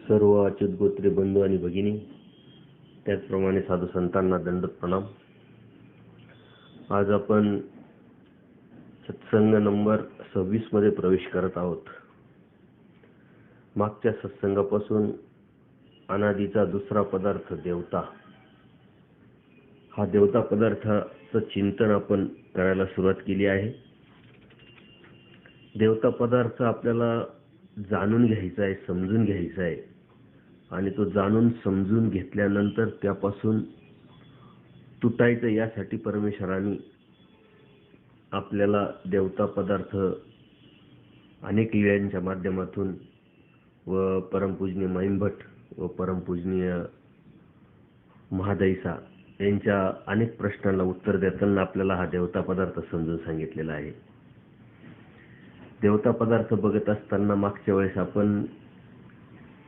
सर्व अच्युत गोत्रे बंधू आणि भगिनी, त्याचप्रमाणे साधू संतांना दंडवत प्रणाम. आज आपण सत्संग नंबर 26 मध्ये प्रवेश करत आहोत. मागच्या सत्संगापासून अनादीचा दुसरा पदार्थ देवता, हा देवता पदार्थाचं चिंतन आपण करायला सुरुवात केली आहे. देवता पदार्थ आपल्याला जाणून घ्यायचा आहे, समजून घ्यायचा आहे, आणि तो जाणून समजून घेतल्यानंतर त्यापासून तुटायचं यासाठी परमेश्वराने आपल्याला देवता पदार्थ अनेक लीळांच्या माध्यमातून व परमपूजनीय महिमभट व परमपूजनीय महादैसा यांच्या अनेक प्रश्नांना उत्तर देताना आपल्याला हा देवता पदार्थ समजून सांगितलेला आहे. देवता पदार्थ बघत असताना मागच्या वेळेस आपण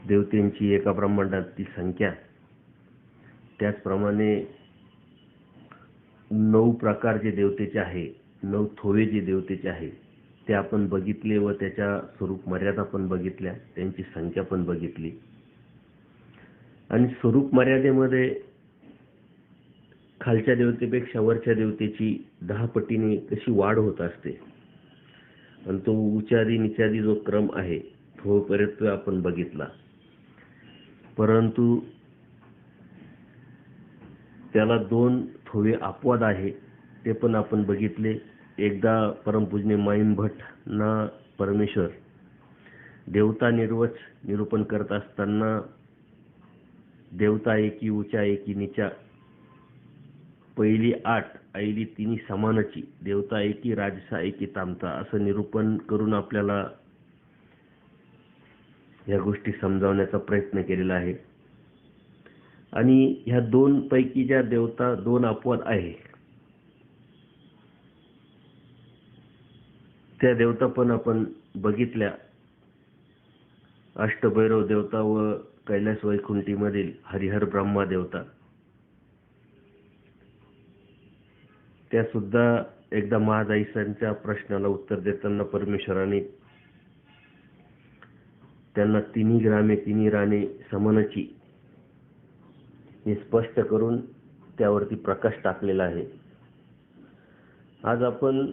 देवतेंची एका ब्रह्मांडातील संख्या, त्याचप्रमाणे 9 प्रकार जे देवतेचे आहे, 9 थोवे जे देवतेचे आहे ते आपण बघितले व त्याच्या स्वरूप मर्यादा पण बघितल्या, त्यांची संख्या पण बघितली. आणि स्वरूप मर्यादेमध्ये खालच्या देवतेपेक्षा वरच्या देवतेची 10 पटीने कशी वाढ होत असते, आणि तो उच्चादी निचादी जो क्रम आहे तो पर्यंत आपण बघितला. परंतु त्याला 2 थोवे अपवाद आहे, ते पण आपण बघितले. एकदा परमपूजनीय महिमभट ना परमेश्वर देवता निरूपण करत असताना देवता एकी उचा एकी नीचा, पहिली 8 ऐली तिन्ही समानाची, देवता एकी राजसा एकी तामता, असं निरूपण करून आपल्याला या गोष्टी समजावण्याचा प्रयत्न केलेला आहे. आणि ह्या 2 पैकी ज्या देवता 2 अपवाद आहे त्या देवता पण आपण बघितल्या. अष्टभैरव देवता व कैलास वैकुंठी मधील हरिहर ब्रह्मा देवता, त्या सुद्धा एकदा महादाईसांच्या प्रश्नाला उत्तर देताना परमेश्वराने त्यांना तिन्ही ग्रामे तिन्ही राणे समनाची हे स्पष्ट करून त्यावरती प्रकाश टाकलेला आहे. आज आपण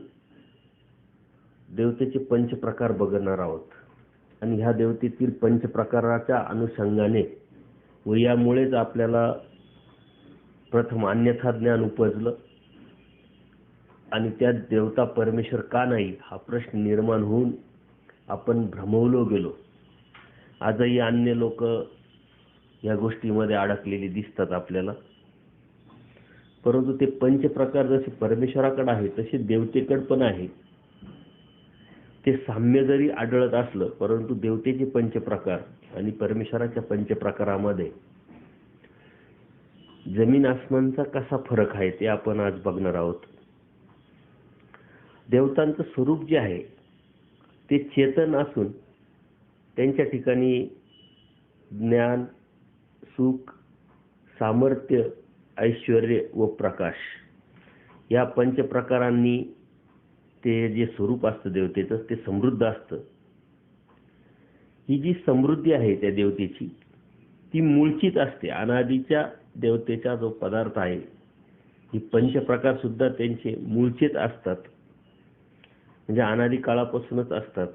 देवतेचे 5 प्रकार बघणार आहोत, आणि ह्या देवतेतील 5 प्रकाराच्या अनुषंगाने व यामुळेच आपल्याला प्रथम अन्यथा ज्ञान उपजलं, आणि त्यात देवता परमेश्वर का नाही हा प्रश्न निर्माण होऊन आपण भ्रमवलो गेलो. आजही अन्य लोक या गोष्टीमध्ये अडकलेली दिसतात आपल्याला. परंतु ते 5 प्रकार जसे परमेश्वराकडे आहे तसे देवतेकडे पण आहे. ते साम्य जरी आढळत असलं, परंतु देवतेचे 5 प्रकार आणि परमेश्वराच्या 5 प्रकारामध्ये जमीन आसमानचा कसा फरक आहे ते आपण आज बघणार आहोत. देवतांचं स्वरूप जे आहे ते चेतन असून त्यांच्या ठिकाणी ज्ञान, सुख, सामर्थ्य, ऐश्वर्य व प्रकाश या 5 प्रकारांनी ते जे स्वरूप असतं देवतेचं ते समृद्ध असतं. ही जी समृद्धी आहे त्या देवतेची ती मूळचीच असते. अनादीच्या देवतेचा जो पदार्थ आहे, ही 5 प्रकार सुद्धा त्यांचे मूळचेच असतात, म्हणजे अनादी काळापासूनच असतात.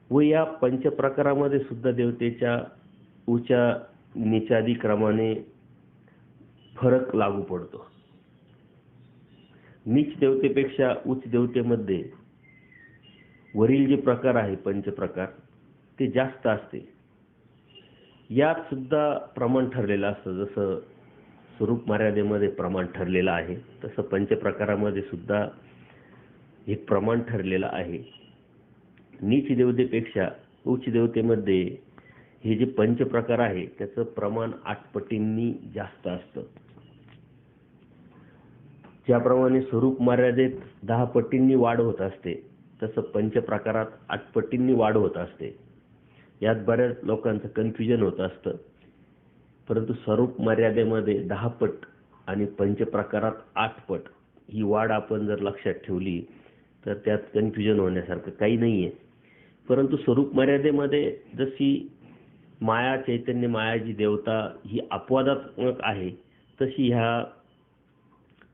व या 5 प्रकारामध्ये सुद्धा देवतेच्या उच्या निचादी क्रमाने फरक लागू पडतो. नीच देवतेपेक्षा उच्च देवतेमध्ये वरील जे प्रकार आहे 5 प्रकार ते जास्त असते. यात सुद्धा प्रमाण ठरलेलं असतं. जसं स्वरूप मर्यादेमध्ये प्रमाण ठरलेलं आहे, तसं 5 प्रकारामध्ये सुद्धा हे प्रमाण ठरलेलं आहे. नीच देवतेपेक्षा उच्च देवतेमध्ये हे जे 5 प्रकार आहे त्याचं प्रमाण 8 पटींनी जास्त असतं. ज्याप्रमाणे स्वरूप मर्यादेत 10 पटींनी वाढ होत असते, तसं 5 प्रकारात 8 पटींनी वाढ होत असते. यात बऱ्याच लोकांचं कन्फ्युजन होत असतं. परंतु स्वरूप मर्यादेमध्ये 10 पट आणि 5 प्रकारात 8 पट ही वाढ आपण जर लक्षात ठेवली तर त्यात कन्फ्युजन होण्यासारखं काही नाहीये. परंतु स्वरूप मर्यादेमध्ये जशी माया, चैतन्य माया जी देवता ही अपवादात्मक आहे, तशी ह्या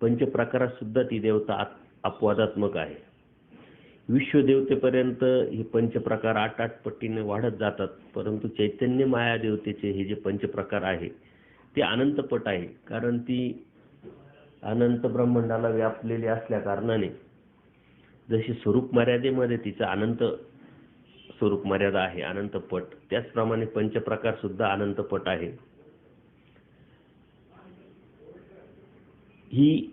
पंचप्रकारात सुद्धा ती देवता अपवादात्मक आहे. विश्वदेवतेपर्यंत हे पंचप्रकार 8-8 पटीने वाढत जातात, परंतु चैतन्य माया देवतेचे हे जे पंचप्रकार आहे ते अनंतपट आहे. कारण ती अनंत ब्रह्मांडाला व्यापलेली असल्या कारणाने जशी स्वरूप मर्यादेमध्ये तिचं अनंत स्वरूप मर्यादा आहे, अनंतपट, त्याचप्रमाणे पंचप्रकार सुद्धा अनंतपट आहे. ही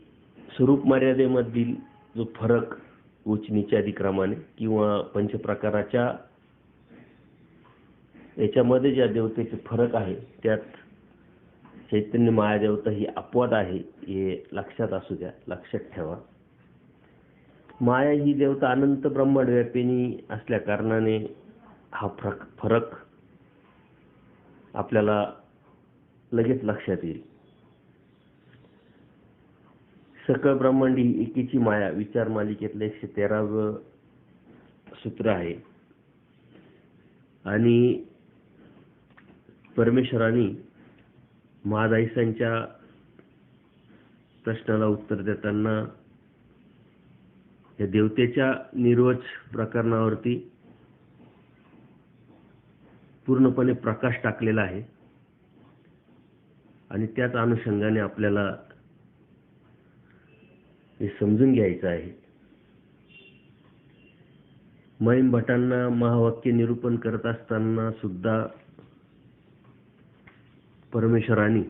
स्वरूप मर्यादेमधील जो फरक उच्च नीच आदी क्रमाने किंवा पंचप्रकाराच्या याच्यामध्ये ज्या देवतेचे फरक आहे त्यात चैतन्य महादेवता ही अपवाद आहे, हे लक्षात असू द्या, लक्षात ठेवा. माया ही देवता अनंत ब्रह्मांड व्यापिनी असल्या कारणाने हा फरक आपल्याला लगेच लक्षात येईल. सकळ ब्रह्मांड ही एकीची माया विचार मालिकेतलं 113वं सूत्र आहे. आणि परमेश्वराने महादाईसांच्या प्रश्नाला उत्तर देताना या देवतेच्या निर्वच प्रकरणावरती पूर्णपणे प्रकाश टाकलेला आहे. आणि त्याच अनुषंगाने आपल्याला हे समजून घ्यायचं आहे. महिम भटांना महावाक्य निरूपण करत असताना सुद्धा परमेश्वराने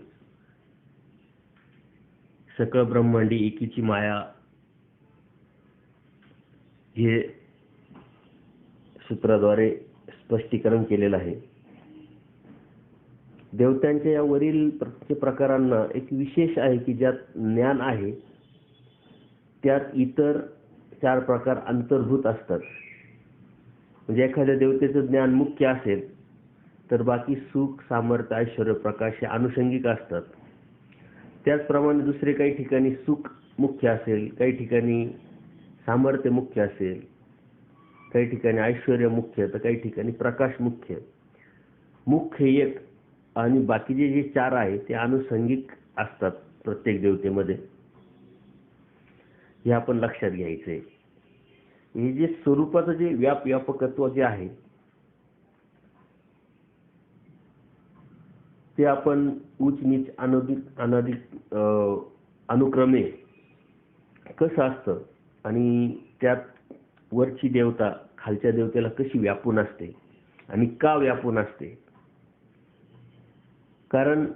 सकळ ब्रह्मांडी एकीची माया हे सूत्राद्वारे स्पष्टीकरण केलेलं आहे. देवतांच्या या वरील प्रत्येक प्रकारांना एक विशेष आहे की ज्यात ज्ञान आहे त्यात इतर 4 प्रकार अंतर्भूत असतात. म्हणजे एखाद्या देवतेचं ज्ञान मुख्य असेल तर बाकी सुख, सामर्थ्य, ऐश्वर्य, प्रकाश हे अनुषंगिक असतात. त्याचप्रमाणे दुसरे काही ठिकाणी सुख मुख्य असेल, काही ठिकाणी सामर्थ्य मुख्य असेल, काही ठिकाणी ऐश्वर्य मुख्य, तर काही ठिकाणी प्रकाश मुख्य. मुख्य एक आणि बाकीचे जे 4 आहे ते अनुषंगिक असतात प्रत्येक देवतेमध्ये. हे आपण लक्षात घ्यायचंय. हे जे स्वरूपाचं जे व्यापकत्व जे आहे ते आपण उच्च नीच अनाधिक अनुक्रमे कसं असतं आणि त्यात वरची देवता खालच्या देवतेला कशी व्यापून असते आणि का व्यापून असते. कारण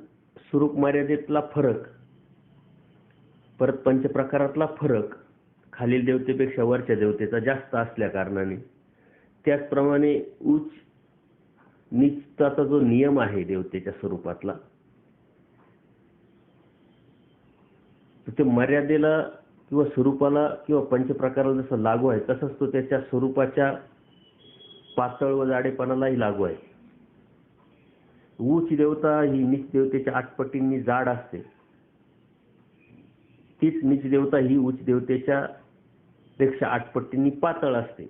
स्वरूप मर्यादेतला फरक, परत पंचप्रकारातला फरक खालील देवतेपेक्षा वरच्या देवतेचा जास्त असल्या कारणाने, त्याचप्रमाणे उच्च नीचताचा जो नियम आहे देवतेच्या स्वरूपातला ते मर्यादेला किंवा स्वरूपाला किंवा पंचप्रकाराला जसं लागू आहे तसंच तो त्याच्या स्वरूपाच्या पातळ व जाडेपणालाही लागू आहे. उच्च देवता ही नीच देवतेच्या 8 पटींनी जाड असते, तीच नीच देवता ही उच्च देवतेच्या पेक्षा 8 पटींनी पातळ असते.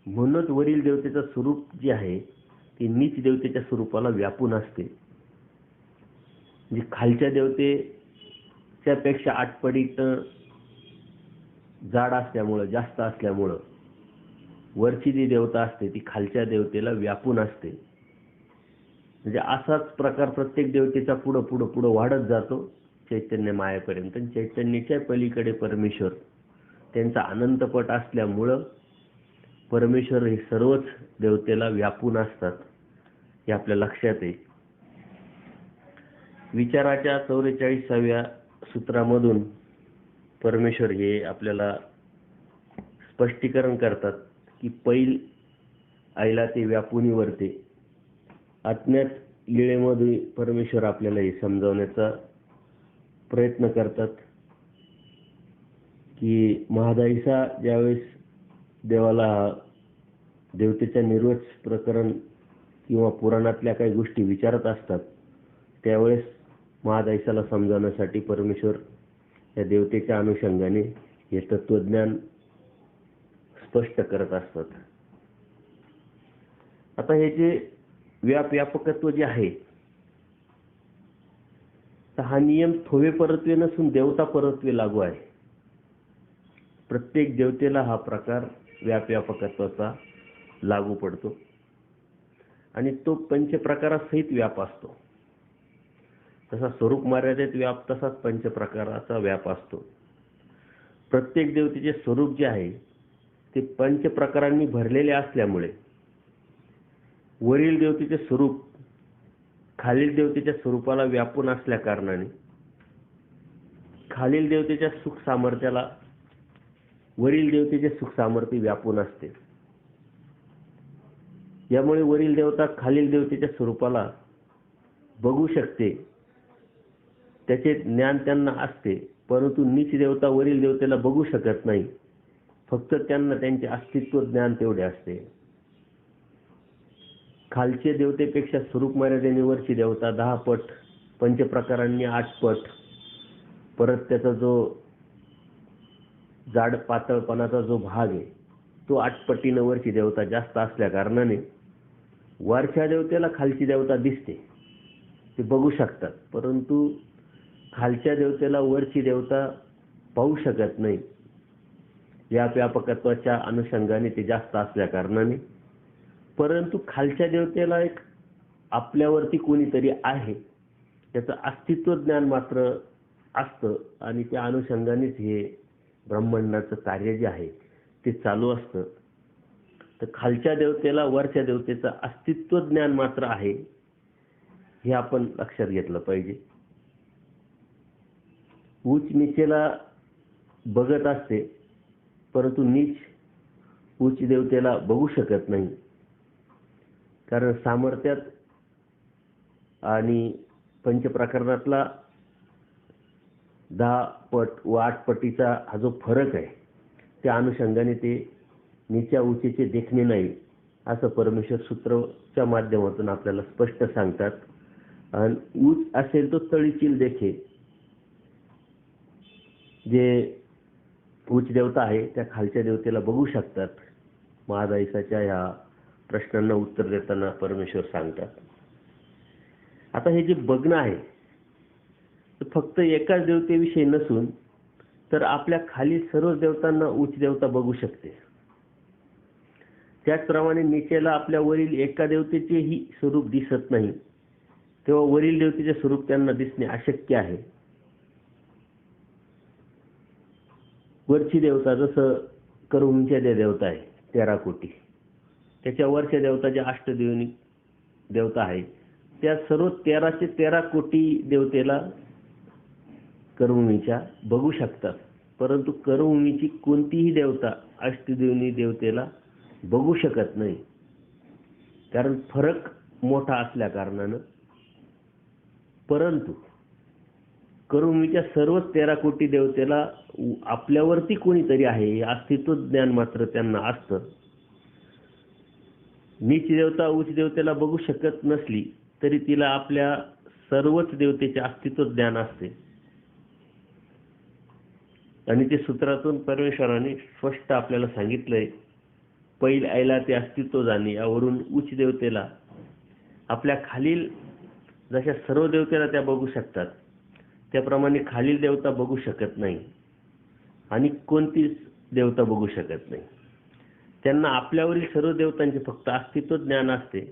म्हणूनच वरील देवतेचं स्वरूप जे आहे ते नीच देवतेच्या स्वरूपाला व्यापून असते. म्हणजे खालच्या देवतेच्या पेक्षा 8 पटीत जाड असल्यामुळं, जास्त असल्यामुळं वरची जी देवता असते ती खालच्या देवतेला व्यापून असते. म्हणजे असाच प्रकार प्रत्येक देवतेचा पुढं पुढं पुढं वाढत जातो चैतन्य मायेपर्यंत. चैतन्याच्या पलीकडे परमेश्वर त्यांचा अनंतपट असल्यामुळं परमेश्वर हे सर्वच देवतेला व्यापून असतात हे आपल्या लक्षात येईल. विचाराच्या 44व्या सूत्रामधून परमेश्वर हे आपल्याला स्पष्टीकरण करतात की पैल आईला ते व्यापून वरते. अज्ञात लीळेमध्ये परमेश्वर आपल्याला हे समजावण्याचा प्रयत्न करतात की महादाईसा ज्यावेळेस देवाला देवतेच्या निर्वच प्रकरण किंवा पुराणातल्या काही गोष्टी विचारत असतात त्यावेळेस महादाईसाला समजावण्यासाठी परमेश्वर या देवतेच्या अनुषंगाने हे तत्वज्ञान स्पष्ट करत असतात. आता हे जे व्यापकत्व जे आहे, तर हा नियम थोवे परत्वे नसून देवता परत्वे लागू आहे. प्रत्येक देवतेला हा प्रकार व्यापकत्वाचा लागू पडतो आणि तो पंचप्रकारासहित व्याप असतो. तसा स्वरूप मर्यादेत व्याप, तसाच पंचप्रकाराचा व्याप असतो. प्रत्येक देवतेचे स्वरूप जे आहे ते पंचप्रकारांनी भरलेले असल्यामुळे वरील देवतेचे स्वरूप खालील देवतेच्या स्वरूपाला व्यापून असल्या कारणाने खालील देवतेच्या सुख सामर्थ्याला वरील देवतेचे सुख सामर्थ्य व्यापून असते. यामुळे वरील देवता खालील देवतेच्या स्वरूपाला बघू शकते, त्याचे ज्ञान त्यांना असते, परंतु नीच देवता वरील देवतेला बघू शकत नाही. फक्त त्यांना त्यांचे अस्तित्व ज्ञान तेवढे असते. खालचे देवतेपेक्षा स्वरूप मर्यादेने वरची देवता 10 पट, पंचप्रकारांनी 8 पट, परत त्याचा जो जाड पातळपणाचा जो भाग आहे तो 8 पटीनं वरची देवता जास्त असल्या कारणाने वरच्या देवतेला खालची देवता दिसते, ते बघू शकतात, परंतु खालच्या देवतेला वरची देवता पाहू शकत नाही. या व्यापकत्वाच्या अनुषंगाने ते जास्त असल्या कारणाने. परंतु खालच्या देवतेला एक आपल्यावरती कोणीतरी आहे त्याचं अस्तित्व ज्ञान मात्र असतं आणि त्या अनुषंगानेच हे ब्रह्मांडाचं कार्य जे आहे ते चालू असतं. तर खालच्या देवतेला वरच्या देवतेचं अस्तित्व ज्ञान मात्र आहे, हे आपण लक्षात घेतलं पाहिजे. उच्च नीचेला बघत असते, परंतु नीच उच्च देवतेला बघू शकत नाही. कारण सामर्थ्यात आणि पंचप्रकरणातला 10 पट व 8 पटीचा हा जो फरक आहे त्या अनुषंगाने ते नीच्या उचेचे देखणे नाही, असं परमेश्वर सूत्राच्या माध्यमातून आपल्याला स्पष्ट सांगतात. आणि उच्च असेल तो तळीचील देखे. जे उच्च देवता आहे त्या खालच्या देवतेला बघू शकतात. महादाईसाच्या ह्या प्रश्नांना उत्तर देताना परमेश्वर सांगतात. आता हे जे बघणं आहे तर फक्त एकाच देवतेविषयी नसून तर आपल्या खाली सर्व देवतांना उच्च देवता बघू शकते. त्याचप्रमाणे नीचेला आपल्या वरील एका देवतेचेही स्वरूप दिसत नाही, तेव्हा वरील देवतेचे स्वरूप त्यांना दिसणे अशक्य आहे. वरची देवता जसं करुणच्या देवता आहे 13 कोटी, त्याच्या वरच्या देवता ज्या अष्टदेवनी देवता आहे त्या सर्व 13चे 13 कोटी देवतेला करुणीच्या बघू शकतात, परंतु करुणीची कोणतीही देवता अष्टदेवनी देवतेला बघू शकत नाही. कारण फरक मोठा असल्या कारणानं. परंतु करुणीच्या सर्व 13 कोटी देवतेला आपल्यावरती कोणीतरी आहे हे अस्तित्व ज्ञान मात्र त्यांना असतं. नीच देवता उच्च देवतेला बघू शकत नसली तरी तिला आपल्या सर्वच देवतेचे अस्तित्व ज्ञान असते. आणि ते सूत्रातून परमेश्वराने स्पष्ट आपल्याला सांगितलंय, पैल आयला ते अस्तित्व जाणे. यावरून उच्च देवतेला आपल्या खालील जशा सर्व देवतेला त्या बघू शकतात त्याप्रमाणे खालील देवता बघू शकत नाही आणि कोणतीच देवता बघू शकत नाही. त्यांना आपल्यावरील सर्व देवतांचे फक्त अस्तित्व ज्ञान असते.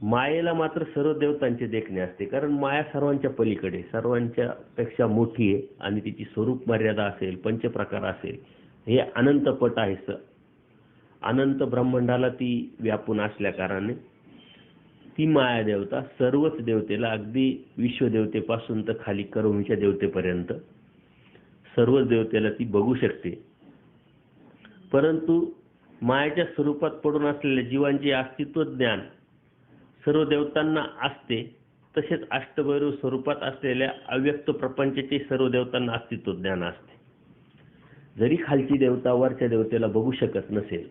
मायेला मात्र सर्व देवतांचे देखणे असते, कारण माया सर्वांच्या पलीकडे, सर्वांच्या पेक्षा मोठी आहे आणि तिची स्वरूप मर्यादा असेल, पंचप्रकार असेल, हे अनंत पट आहे. अनंत ब्रह्मांडाला ती व्यापून असल्या कारणाने ती माया देवता सर्वच देवतेला, अगदी विश्वदेवतेपासून तर खाली करुणीच्या देवतेपर्यंत सर्वच देवतेला ती बघू शकते. परंतु मायाच्या स्वरूपात पडून असलेल्या जीवांचे अस्तित्व ज्ञान सर्व देवतांना असते. तसेच अष्टभैरव स्वरूपात असलेल्या अव्यक्त प्रपंचाचे सर्व देवतांना अस्तित्व ज्ञान असते. जरी खालची देवता वरच्या देवतेला बघू शकत नसेल,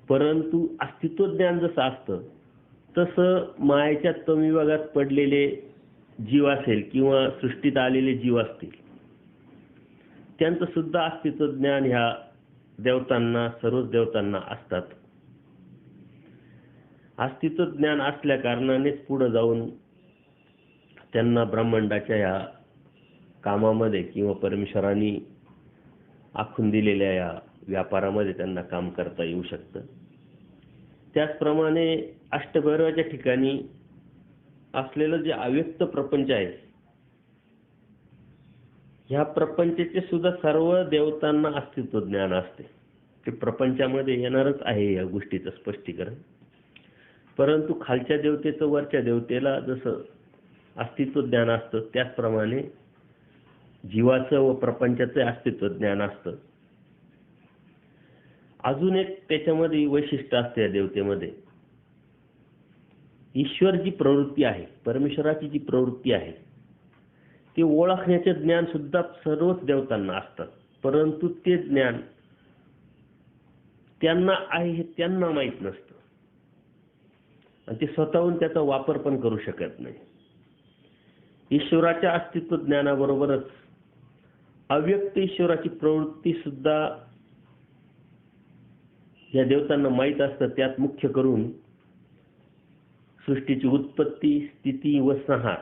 परंतु अस्तित्व ज्ञान जसं असतं तसं मायेच्या तमविभागात पडलेले जीव असेल किंवा सृष्टीत आलेले जीव असतील, त्यांचं सुद्धा अस्तित्व ज्ञान ह्या देवतांना, सर्वच देवतांना असतात. अस्तित्व ज्ञान असल्या कारणानेच पुढे जाऊन त्यांना ब्रह्मांडाच्या या कामामध्ये किंवा परमेश्वरांनी आखून दिलेल्या या व्यापारामध्ये त्यांना काम करता येऊ शकतं. त्याचप्रमाणे अष्टभैरवाच्या ठिकाणी असलेलं जे अव्यक्त प्रपंच आहे, ह्या प्रपंचाचे सुद्धा सर्व देवतांना अस्तित्व ज्ञान असते. ते प्रपंचामध्ये येणारच आहे या गोष्टीचं स्पष्टीकरण. परंतु खालच्या देवतेचं वरच्या देवतेला जसं अस्तित्व ज्ञान असतं, त्याचप्रमाणे जीवाचं व प्रपंचाचं अस्तित्व ज्ञान असतं. अजून एक त्याच्यामध्ये वैशिष्ट्य असते या देवतेमध्ये, ईश्वर जी प्रवृत्ती आहे, परमेश्वराची जी प्रवृत्ती आहे, ते ओळखण्याचे ज्ञान सुद्धा सर्वच देवतांना असतात. परंतु ते ज्ञान त्यांना आहे हे त्यांना माहीत नसतं आणि ते स्वतःहून त्याचा वापर पण करू शकत नाही. ईश्वराच्या अस्तित्व ज्ञानाबरोबरच अव्यक्त ईश्वराची प्रवृत्ती सुद्धा या देवतांना माहीत असतं. त्यात मुख्य करून सृष्टीची उत्पत्ती, स्थिती व संहार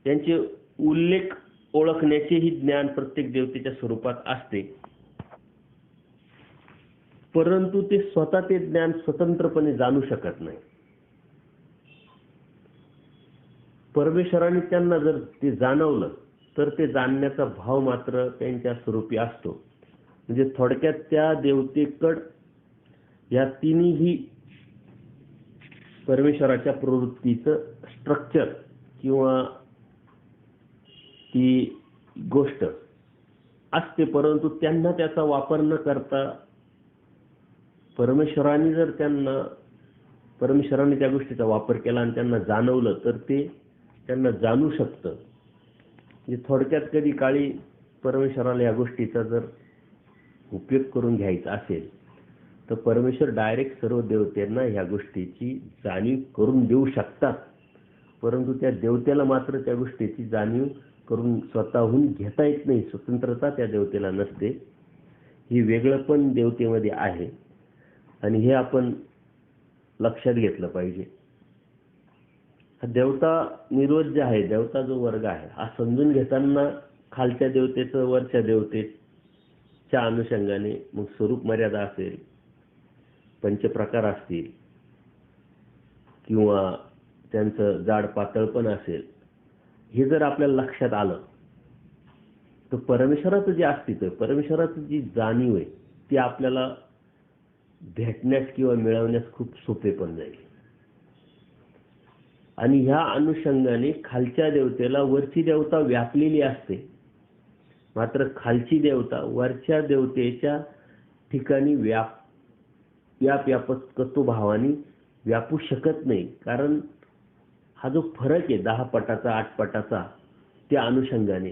यांचे उल्लेख ओळखण्याचेही ज्ञान प्रत्येक देवतेच्या स्वरूपात असते. परंतु ते स्वतः ते ज्ञान स्वतंत्रपणे जाणू शकत नाही. परमेश्वराने त्यांना जर ते जाणवलं तर ते जाणण्याचा भाव मात्र त्यांच्या स्वरूपी असतो. म्हणजे थोडक्यात त्या देवतेकड या तिन्ही परमेश्वराच्या प्रवृत्तीचं स्ट्रक्चर किंवा ती गोष्ट असते. परंतु त्यांना त्याचा वापर न करता परमेश्वराने त्या गोष्टीचा वापर केला आणि त्यांना जाणवलं तर ते त्यांना जाणू शकतं. म्हणजे थोडक्यात कधी काळी परमेश्वराला या गोष्टीचा जर उपयोग करून घ्यायचा असेल तर परमेश्वर डायरेक्ट सर्व देवतांना ह्या गोष्टीची जाणीव करून देऊ शकतात. परंतु त्या देवतेला मात्र त्या गोष्टीची जाणीव करून स्वतःहून घेता येत नाही. स्वतंत्रता त्या देवतेला नसते. ही वेगळं पण देवतेमध्ये आहे आणि हे आपण लक्षात घेतलं पाहिजे. हा देवता निर्वोध जे आहे, देवता जो वर्ग आहे, हा समजून घेताना खालच्या देवतेचं वरच्या देवतेच्या अनुषंगाने मग स्वरूप मर्यादा असेल, पंचप्रकार असतील किंवा त्यांचं जाड पातळ पण असेल, हे जर आपल्याला लक्षात आलं तर परमेश्वराचं जे अस्तित्व आहे, परमेश्वराची जी जाणीव आहे ती आपल्याला भेटण्यास किंवा मिळवण्यास खूप सोपे पण जाईल. आणि ह्या अनुषंगाने खालच्या देवतेला वरची देवता व्यापलेली असते, मात्र खालची देवता वरच्या देवतेच्या ठिकाणी व्यापकत्व भावाने व्यापू शकत नाही. कारण हा जो फरक आहे 10 पटाचा 8 पटाचा, त्या अनुषंगाने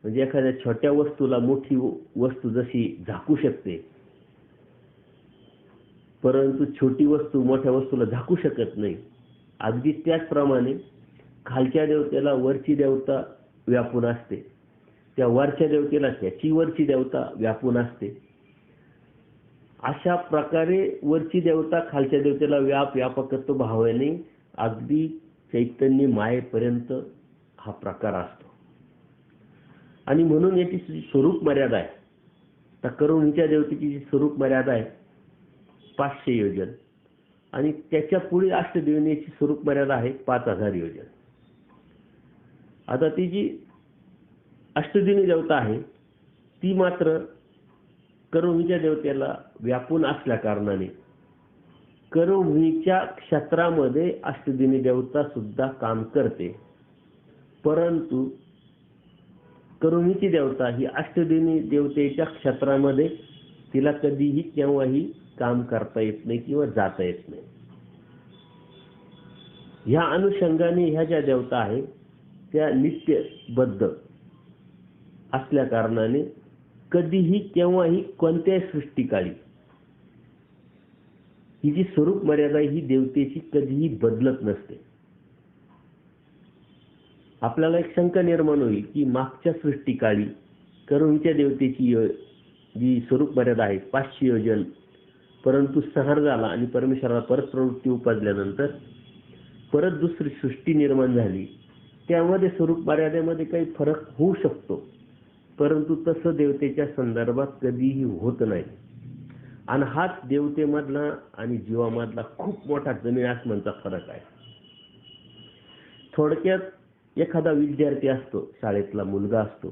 म्हणजे एखाद्या छोट्या वस्तूला मोठी वस्तू जशी झाकू शकते, परंतु छोटी वस्तू मोठ्या वस्तूला झाकू शकत नाही, अगदी त्याचप्रमाणे खालच्या देवतेला वरची देवता व्यापून असते, त्या वरच्या देवतेला त्याची वरची देवता व्यापून असते. अशा प्रकारे वरची देवता खालच्या देवतेला व्यापकत्व भावाने अगदी चैतन्य मायेपर्यंत हा प्रकार असतो. आणि म्हणून याची स्वरूप मर्यादा आहे. तर करुणीच्या देवतेची जी स्वरूप मर्यादा आहे 500 योजन आणि त्याच्या पुढे अष्टदेवतेची स्वरूप मर्यादा आहे 5000 योजन. आता ती जी अष्टदेवी देवता आहे ती मात्र करुणीच्या देवतेला व्यापून असल्या कारणाने करुणीच्या क्षेत्रामध्ये अष्टदेवी देवता सुद्धा काम करते. परंतु करुणीची देवता ही अष्टदेवी देवतेच्या क्षेत्रामध्ये तिला कधीही केव्हाही काम करता येत नाही किंवा जाता येत नाही. ह्या अनुषंगाने ह्या ज्या देवता आहेत त्या नित्यबद्ध असल्या कारणाने कधीही केव्हाही कोणत्याही सृष्टिकाळी ही जी स्वरूप मर्यादा ही देवतेची कधीही बदलत नसते. आपल्याला एक शंका निर्माण होईल की मागच्या सृष्टिकाळी करुणीच्या देवतेची जी स्वरूप मर्यादा आहे 500 योजन परंतु संहार झाला आणि परमेश्वराला परत प्रवृत्ती उपजल्यानंतर परत दुसरी सृष्टी निर्माण झाली. त्यामध्ये स्वरूप मर्यादेमध्ये काही फरक होऊ शकतो, परंतु तसं देवतेच्या संदर्भात कधीही होत नाही. आणि हाच देवतेमधला आणि जीवामधला खूप मोठा जमीन आसमानचा फरक आहे. थोडक्यात एखादा विद्यार्थी असतो, शाळेतला मुलगा असतो,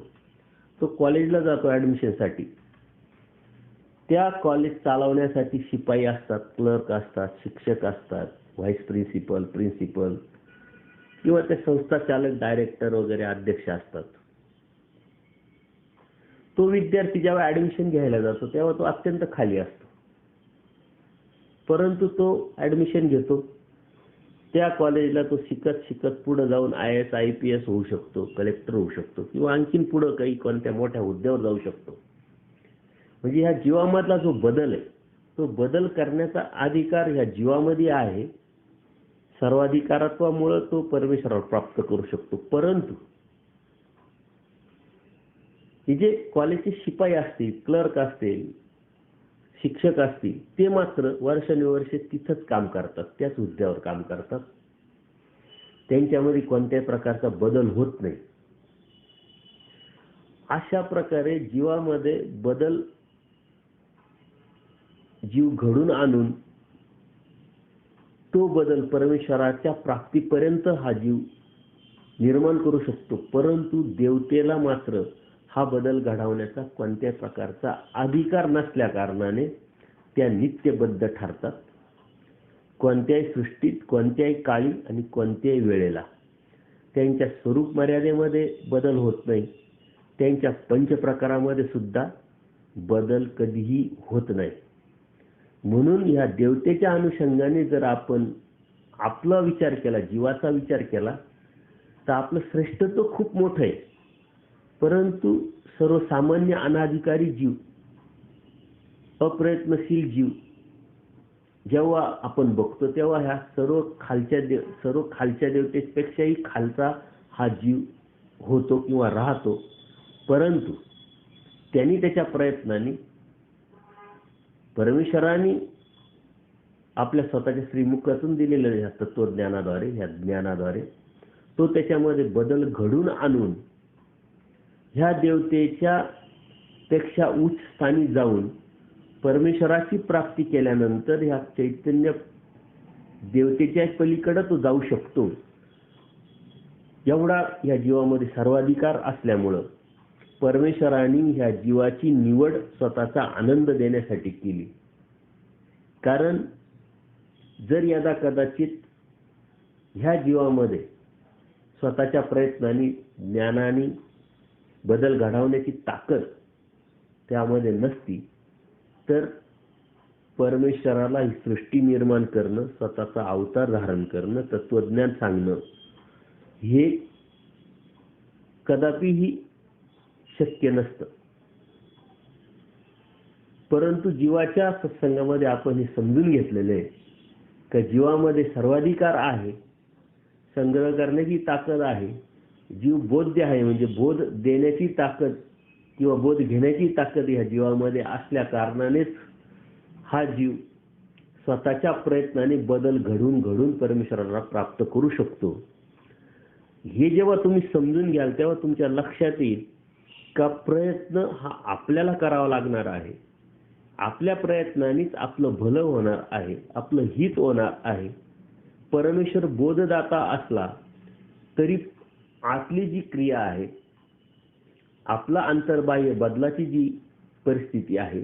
तो कॉलेजला जातो ॲडमिशनसाठी. त्या कॉलेज चालवण्यासाठी शिपाई असतात, क्लर्क असतात, शिक्षक असतात, व्हाईस प्रिन्सिपल, प्रिन्सिपल किंवा ते संस्था चालक, डायरेक्टर वगैरे अध्यक्ष असतात. तो विद्यार्थी जेव्हा ॲडमिशन घ्यायला जातो तेव्हा तो अत्यंत खाली असतो, परंतु तो ॲडमिशन घेतो. त्या कॉलेजला तो शिकत शिकत पुढे जाऊन IAS IPS होऊ शकतो, कलेक्टर होऊ शकतो किंवा आणखीन पुढे काही कोणत्या मोठ्या हुद्द्यावर जाऊ शकतो. म्हणजे ह्या जीवामधला जो बदल आहे, तो बदल करण्याचा अधिकार ह्या जीवामध्ये आहे. सर्वाधिकारत्वामुळे तो परमेश्वरावर प्राप्त करू शकतो. परंतु हे जे कॉलेजचे शिपाई असतील, क्लर्क असतील, शिक्षक असतील, ते मात्र वर्षानुवर्षे तिथंच काम करतात, त्याच हुद्द्यावर काम करतात. त्यांच्यामध्ये कोणत्याही प्रकारचा बदल होत नाही. अशा प्रकारे जीवामध्ये बदल जीव घडून आणून तो बदल परमेश्वराच्या प्राप्तीपर्यंत हा जीव निर्माण करू शकतो. परंतु देवतेला मात्र हा बदल घडवण्याचा कोणत्याही प्रकारचा अधिकार नसल्या कारणाने त्या नित्यबद्ध ठरतात. कोणत्याही सृष्टीत, कोणत्याही काळी आणि कोणत्याही वेळेला त्यांच्या स्वरूप मर्यादेमध्ये बदल होत नाही. त्यांच्या पंचप्रकारामध्ये सुद्धा बदल कधीही होत नाही. म्हणून या देवतेच्या अनुषंगाने जर आपण आपला विचार केला, जीवाचा विचार केला, तर आपलं श्रेष्ठत्व खूप मोठं आहे. परंतु सर्वसामान्य अनाधिकारी जीव, अप्रयत्नशील जीव जेव्हा आपण बघतो तेव्हा ह्या सर्व खालच्या देवतेपेक्षाही खालचा हा जीव होतो किंवा राहतो. परंतु त्यांनी त्याच्या प्रयत्नाने, परमेश्वराने आपल्या स्वतःच्या श्रीमुखातून दिलेल्या ह्या तत्वज्ञानाद्वारे, ह्या ज्ञानाद्वारे तो त्याच्यामध्ये बदल घडून आणून ह्या देवतेच्या पेक्षा उच्च स्थानी जाऊन परमेश्वराची प्राप्ती केल्यानंतर ह्या चैतन्य देवतेच्या पलीकडे तो जाऊ शकतो. एवढा ह्या जीवामध्ये सर्वाधिकार असल्यामुळं परमेश्वराने ह्या जीवाची निवड स्वतःचा आनंद देण्यासाठी केली. कारण जर यदा कदाचित ह्या जीवामध्ये स्वतःच्या प्रयत्नाने, ज्ञानाने बदल घडवण्याची ताकद त्यामध्ये नसती, तर परमेश्वराला ही सृष्टी निर्माण करणं, स्वतःचा अवतार धारण करणं, तत्वज्ञान सांगणं हे कदापिही शक्य नसतं. परंतु जीवाच्या सत्संगामध्ये आपण हे समजून घेतलेले आहे की जीवामध्ये सर्वाधिकार आहे, संग्रह करण्याची ताकद आहे, जीव बोध्य आहे. म्हणजे बोध देण्याची ताकद किंवा बोध घेण्याची ताकद ह्या जीवामध्ये असल्या कारणानेच हा जीव स्वतःच्या प्रयत्नाने बदल घडून परमेश्वराला प्राप्त करू शकतो. हे जेव्हा तुम्ही समजून घ्याल तेव्हा तुमच्या लक्षात येईल का प्रयत्न हा आपल्याला करावा लागणार आहे. आपल्या प्रयत्नानेच आपलं भलं होणार आहे, आपलं हित होणार आहे. परमेश्वर बोधदाता असला तरी आतली जी क्रिया आहे, आपला अंतर्बाह्य बदलाची जी परिस्थिती आहे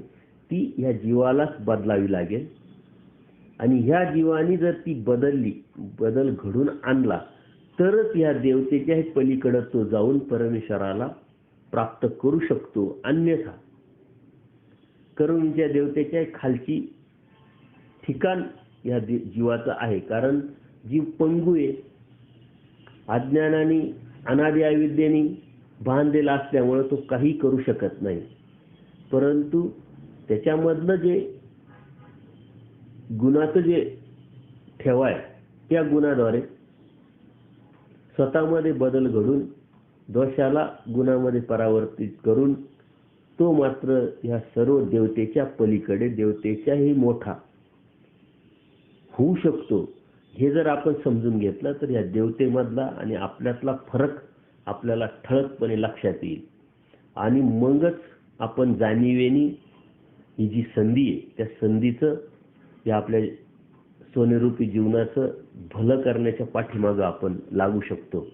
ती ह्या जीवालाच बदलावी लागेल. आणि ह्या जीवाने जर ती बदलली, बदल घडून आणला, तरच ह्या देवतेच्या पलीकडे तो जाऊन परमेश्वराला प्राप्त करू शकतो. अन्यथा करून ज्या देवतेच्या खालची ठिकाण या जीवाचं आहे. कारण जीव पंगू आहे, अज्ञानाने, अनादि अविद्येने बांधलेला असल्यामुळे तो काही करू शकत नाही. परंतु त्याच्यामधलं जे गुणाचं जे ठेवा आहे, त्या गुणाद्वारे स्वतःमध्ये बदल घडून दोषाला गुणामध्ये परावर्तित करून तो मात्र या सर्व देवतेच्या पलीकडे, देवतेच्याही मोठा होऊ शकतो. हे जर आपण समजून घेतलं तर या देवतेमधला आणि आपल्यातला फरक आपल्याला ठळकपणे लक्षात येईल. आणि मगच आपण जाणीवेनी ही जी संधी आहे त्या संधीचं, या आपल्या सोनेरूपी जीवनाचं भलं करण्याच्या पाठीमागं आपण लागू शकतो.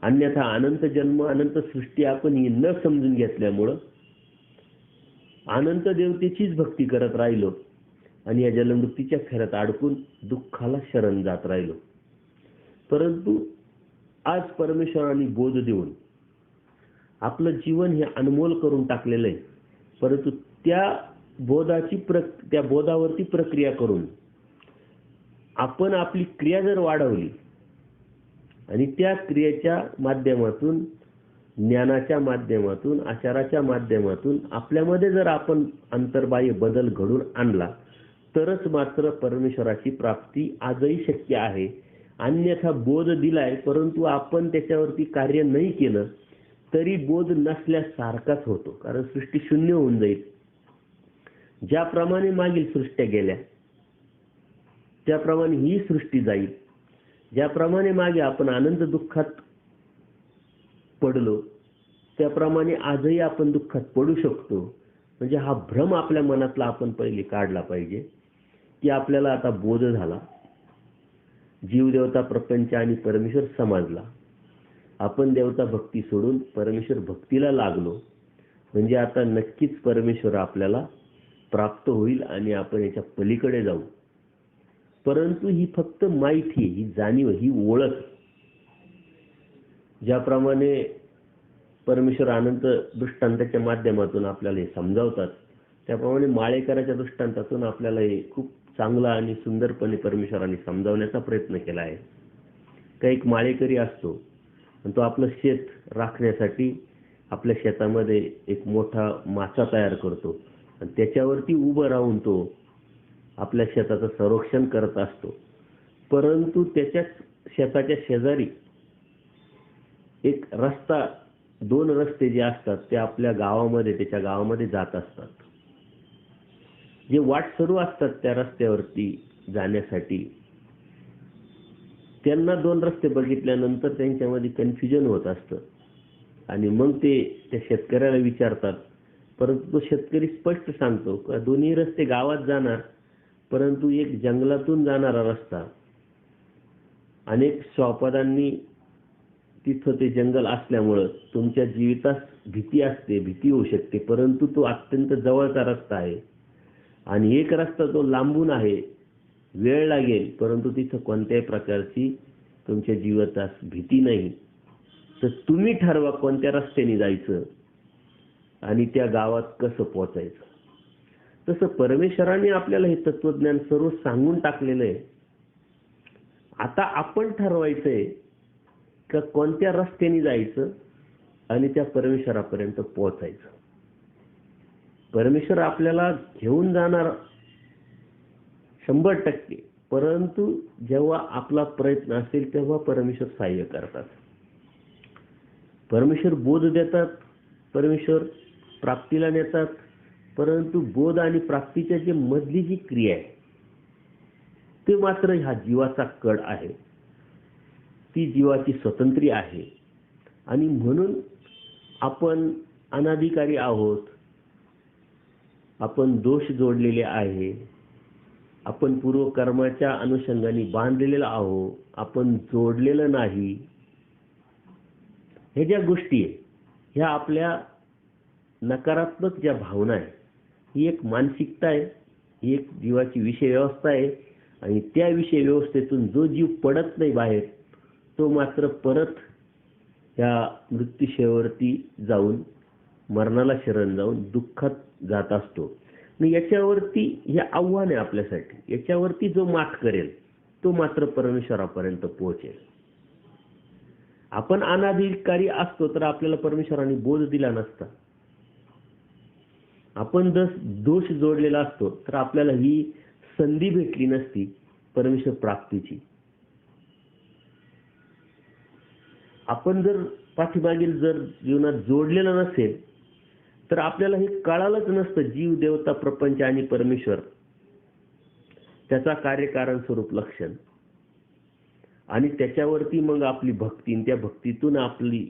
अन्यथा अनंत जन्म, अनंत सृष्टी आपण ही न समजून घेतल्यामुळं अनंत देवतेचीच भक्ती करत राहिलो आणि या जलमृत्यूच्या फेऱ्यात अडकून दुःखाला शरण जात राहिलो. परंतु आज परमेश्वराने बोध देऊन आपलं जीवन हे अनमोल करून टाकलेलं आहे. परंतु त्या बोधावरती प्रक्रिया करून आपण आपली क्रिया जर वाढवली आणि त्या क्रियेच्या माध्यमातून, ज्ञानाच्या माध्यमातून, आचाराच्या माध्यमातून आपल्यामध्ये जर आपण अंतर्बाह्य बदल घडून आणला तरच मात्र परमेश्वराची प्राप्ती आजही शक्य आहे. अन्यथा बोध दिलाय परंतु आपण त्याच्यावरती कार्य नाही केलं तरी बोध नसल्यासारखाच होतो. कारण सृष्टी शून्य होऊन जाईल. ज्याप्रमाणे मागील सृष्ट्या गेल्या त्याप्रमाणे ही सृष्टी जाईल. ज्याप्रमाणे मागे आपण आनंद दुःखात पडलो त्याप्रमाणे आजही आपण दुःखात पडू शकतो. म्हणजे हा भ्रम आपल्या मनातला आपण पहिले काढला पाहिजे की आपल्याला आता बोध झाला, जीवदेवता प्रपंच आणि परमेश्वर समजला, आपण देवता भक्ती सोडून परमेश्वर भक्तीला लागलो, म्हणजे आता नक्कीच परमेश्वर आपल्याला प्राप्त होईल आणि आपण याच्या पलीकडे जाऊ. परंतु ही फक्त माहिती, ही जाणीव, ही ओळख. ज्याप्रमाणे परमेश्वर अनंत दृष्टांताच्या माध्यमातून आपल्याला हे समजावतात त्याप्रमाणे माळेकराच्या दृष्टांतातून आपल्याला हे खूप चांगला आणि सुंदरपणे परमेश्वराने समजावण्याचा प्रयत्न केला आहे. काही एक माळेकरी असतो आणि तो आपलं शेत राखण्यासाठी आपल्या शेतामध्ये एक मोठा माचा तयार करतो आणि त्याच्यावरती उभं राहून तो आपल्या शेताचं संरक्षण करत असतो. परंतु त्याच्याच शेताच्या शेजारी एक रस्ता, 2 रस्ते जे असतात ते आपल्या गावामध्ये, त्याच्या गावामध्ये जात असतात. जे वाटसरू असतात त्या रस्त्यावरती जाण्यासाठी त्यांना 2 रस्ते बघितल्यानंतर त्यांच्यामध्ये कन्फ्युजन होत असतं आणि मग ते त्या शेतकऱ्याला विचारतात. परंतु तो शेतकरी स्पष्ट सांगतो की दोन्ही रस्ते गावात जाणार, परंतु एक जंगलातून जाणारा रस्ता, अनेक श्वापदांनी तिथं ते जंगल असल्यामुळं तुमच्या जीवितास भीती असते, भीती होऊ शकते, परंतु तो अत्यंत जवळचा रस्ता आहे. आणि एक रस्ता तो लांबून आहे, वेळ लागेल परंतु तिथं कोणत्याही प्रकारची तुमच्या जीवितास भीती नाही. तर तुम्ही ठरवा कोणत्या रस्त्याने जायचं आणि त्या गावात कसं पोहोचायचं. तसं परमेश्वराने आपल्याला हे तत्वज्ञान सर्व सांगून टाकलेलं आहे. आता आपण ठरवायचंय का कोणत्या रस्त्याने जायचं आणि त्या परमेश्वरापर्यंत पोहोचायचं. परमेश्वर आपल्याला घेऊन जाणार 100%, परंतु जेव्हा आपला प्रयत्न असेल तेव्हा परमेश्वर सहाय्य करतात. परमेश्वर बोध देतात, परमेश्वर प्राप्तीला नेतात, परंतु बोध आणि प्राप्तीच्या जे मधली जी क्रिया आहे ते मात्र हा जीवाचा कड आहे, ती जीवाची स्वतंत्री आहे. आणि म्हणून आपण अनाधिकारी आहोत, आपण दोष जोडलेले आहे, आपण पूर्वकर्माच्या अनुषंगाने बांधलेलं आहोत, आपण जोडलेलं नाही. हे ज्या गोष्टी आहे ह्या आपल्या नकारात्मक ज्या भावना आहे, ही एक मानसिकता आहे, ही एक जीवाची विषय व्यवस्था आहे. आणि त्या विषय व्यवस्थेतून जो जीव पडत नाही बाहेर तो मात्र परत या मृत्यूशेवरती जाऊन, मरणाला शरण जाऊन दुःखात जात असतो. आणि याच्यावरती हे आव्हान आहे आपल्यासाठी. याच्यावरती जो मात करेल तो मात्र परमेश्वरापर्यंत पोहोचेल. आपण अनाधिकारी असतो तर आपल्याला परमेश्वराने बोध दिला नसता. आपण जर दोष जोडलेला असतो तर आपल्याला ही संधी भेटली नसती परमेश्वर प्राप्तीची. आपण जर पाठीमागील जर जीवनात जोडलेलं नसेल तर आपल्याला हे कळालंच नसतं, जीव, देवता, प्रपंच आणि परमेश्वर, त्याचा कार्यकारण स्वरूप लक्षण, आणि त्याच्यावरती मग आपली भक्ती, त्या भक्तीतून आपली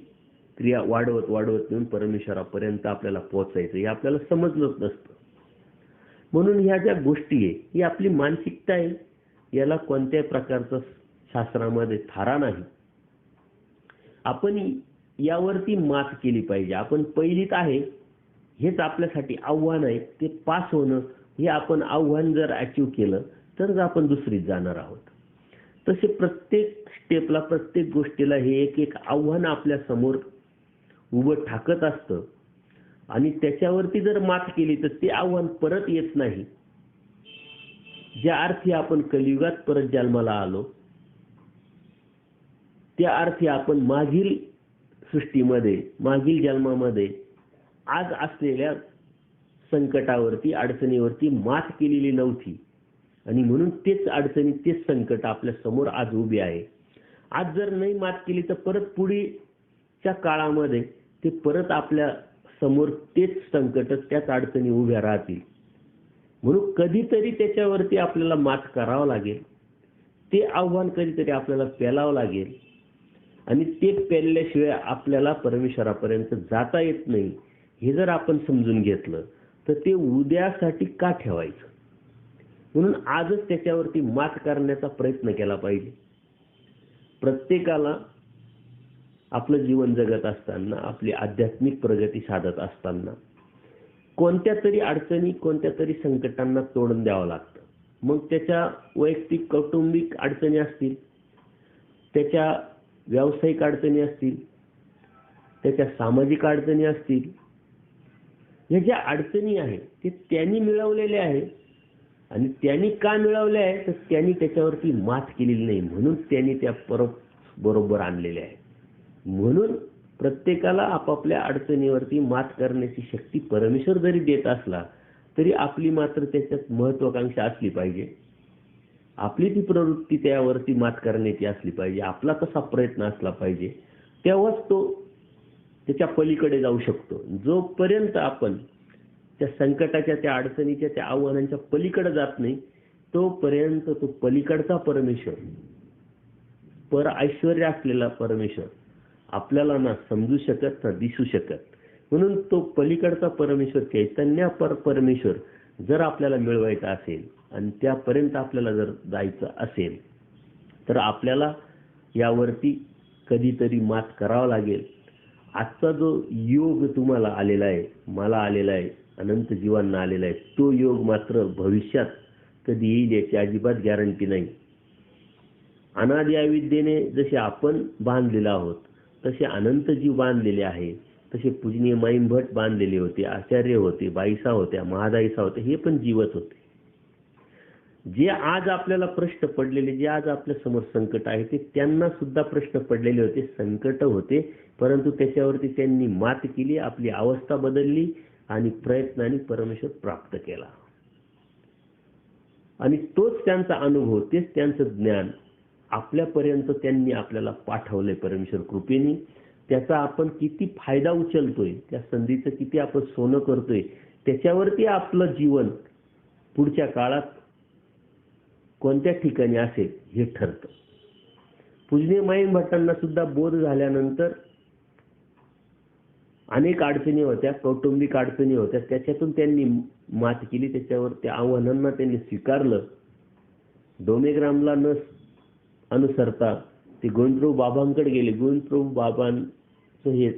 क्रिया वाढवत वाढवत नेऊन परमेश्वरापर्यंत आपल्याला पोहोचायचं, हे आपल्याला समजलंच नसतं. म्हणून ह्या ज्या गोष्टी आहे, ही आपली मानसिकता आहे, याला कोणत्याही प्रकारचा शास्त्रामध्ये थारा नाही. आपण यावरती मात केली पाहिजे. आपण पहिलीत आहे, हेच आपल्यासाठी आव्हान आहे. ते पास होणं, हे आपण आव्हान जर अचीव केलं तरच आपण दुसरीत जाणार आहोत. तसे प्रत्येक स्टेपला, प्रत्येक गोष्टीला हे एक एक आव्हान आपल्या समोर उभं ठाकत असतं, आणि त्याच्यावरती जर मात केली तर ते आव्हान परत येत नाही. ज्या अर्थी आपण कलियुगात परत जन्माला आलो, त्या अर्थी आपण मागील सृष्टीमध्ये, मागील जन्मामध्ये आज असलेल्या संकटावरती, अडचणीवरती मात केलेली नव्हती, आणि म्हणून तेच अडचणी, तेच संकट आपल्या समोर आज उभे आहे. आज जर नाही मात केली तर परत पुढीच्या काळामध्ये ते परत आपल्या समोर तेच संकट, त्याच अडचणी उभ्या राहतील. म्हणून कधीतरी त्याच्यावरती आपल्याला मात करावं लागेल. ते आव्हान कधीतरी आपल्याला पेलावं लागेल, आणि ते पेलल्याशिवाय आपल्याला परमेश्वरापर्यंत जाता येत नाही. हे जर आपण समजून घेतलं तर ते उद्यासाठी का ठेवायचं. म्हणून आजच त्याच्यावरती मात करण्याचा प्रयत्न केला पाहिजे. प्रत्येकाला आपलं जीवन जगत असताना, आपली आध्यात्मिक प्रगती साधत असताना कोणत्या तरी अडचणी, कोणत्या तरी संकटांना तोंड द्यावं लागतं. मग त्याच्या वैयक्तिक, कौटुंबिक अडचणी असतील, त्याच्या व्यावसायिक अडचणी असतील, त्याच्या सामाजिक अडचणी असतील. ह्या ज्या अडचणी आहेत ते त्यांनी मिळवलेल्या आहे, आणि त्यांनी का मिळवले आहे तर त्यांनी त्याच्यावरती मात केलेली नाही, म्हणून त्यांनी त्या बरोबर आणलेल्या आहे. म्हणून प्रत्येकाला आपापल्या अडचणीवरती मात करण्याची शक्ती परमेश्वर जरी देत असला तरी आपली मात्र त्याच्यात महत्वाकांक्षा असली पाहिजे. आपली ती प्रवृत्ती त्यावरती मात करण्याची असली पाहिजे. आपला तसा प्रयत्न असला पाहिजे. तेव्हाच तो त्याच्या पलीकडे जाऊ शकतो. जोपर्यंत आपण त्या संकटाच्या, त्या अडचणीच्या, त्या आव्हानांच्या पलीकडे जात नाही, तोपर्यंत तो पलीकडचा परमेश्वर, पर ऐश्वर्य असलेला परमेश्वर आपल्याला ना समजू शकत, ना दिसू शकत. म्हणून तो पलीकडचा परमेश्वर, चैतन्य परमेश्वर जर आपल्याला मिळवायचा असेल आणि त्यापर्यंत आपल्याला जर जायचं असेल तर आपल्याला यावरती कधीतरी मात करावं लागेल. आजचा जो योग तुम्हाला आलेला आहे, मला आलेला आहे, अनंत जीवांना आलेला आहे, तो योग मात्र भविष्यात कधी येईल याची अजिबात गॅरंटी नाही. अनादि अविद्येने जसे आपण बांधलेलो आहोत तसे अनंत जीव बांधलेले आहे. तसे पूजनीय माईंभट बांधलेले होते, आचार्य होते, बाईसा होत्या, महादाईसा होते, हे पण जीवच होते. जे आज आपल्याला प्रश्न पडलेले, जे आज आपल्या समोर संकट आहे, ते त्यांना सुद्धा प्रश्न पडलेले होते, संकट होते, परंतु त्याच्यावरती त्यांनी मात केली, आपली अवस्था बदलली आणि प्रयत्नाने परमेश्वर प्राप्त केला. आणि तोच त्यांचा अनुभव, तेच त्यांचं ज्ञान आपल्यापर्यंत त्यांनी आपल्याला पाठवलंय परमेश्वर कृपेने. त्याचा आपण किती फायदा उचलतोय, त्या संधीचं किती आपण सोनं करतोय, त्याच्यावरती आपलं जीवन पुढच्या काळात कोणत्या ठिकाणी असेल हे ठरतं. पूजनीय माई भट्टांना सुद्धा बोध झाल्यानंतर अनेक अडचणी होत्या, कौटुंबिक अडचणी होत्या, त्याच्यातून त्यांनी मात केली. त्याच्यावर त्या आव्हानांना त्यांनी स्वीकारलं. डोमेग्रामला न अनुसरता ते गोविंदप्रभू बाबांकडे गेले. गोविंदप्रभू बाबांचं हे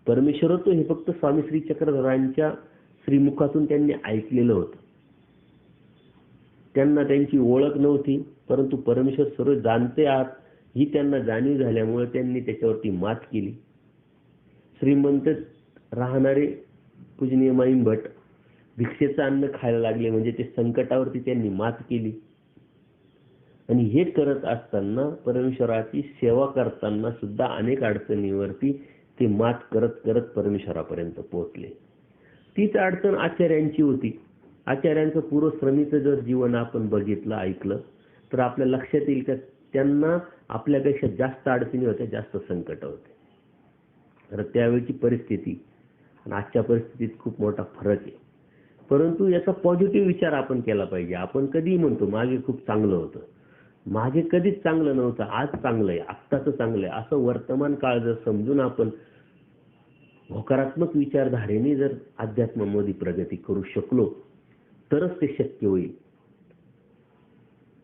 परमेश्वर होतं हे फक्त स्वामी श्री चक्रधरांच्या श्रीमुखातून त्यांनी ऐकलेलं होतं. त्यांना त्यांची ओळख नव्हती, परंतु परमेश्वर सर्व जाणते आहात ही त्यांना जाणीव झाल्यामुळे त्यांनी त्याच्यावरती मात केली. श्रीमंत राहणारे पूजनीय माईंभट भिक्षेचं अन्न खायला लागले, म्हणजे ते संकटावरती त्यांनी मात केली. आणि हे करत असताना, परमेश्वराची सेवा करताना सुद्धा अनेक अडचणीवरती ते मात करत करत परमेश्वरापर्यंत पोहोचले. तीच अडचण आचार्यांची होती. आचार्यांचं पूर्वश्रमीचं जर जीवन आपण बघितलं, ऐकलं तर आपल्या लक्षात येईल का त्यांना आपल्यापेक्षा जास्त अडचणी होत्या, जास्त संकट होते. तर त्यावेळची परिस्थिती आणि आजच्या परिस्थितीत खूप मोठा फरक आहे. परंतु याचा पॉझिटिव्ह विचार आपण केला पाहिजे. आपण कधीही म्हणतो मागे खूप चांगलं होतं, मागे कधीच चांगलं नव्हतं, आज चांगलं आहे, आत्ताचं चांगलं आहे, असं वर्तमान काळ जर समजून आपण होकारात्मक विचारधारेने जर अध्यात्मामध्ये प्रगती करू शकलो तरच ते शक्य होईल.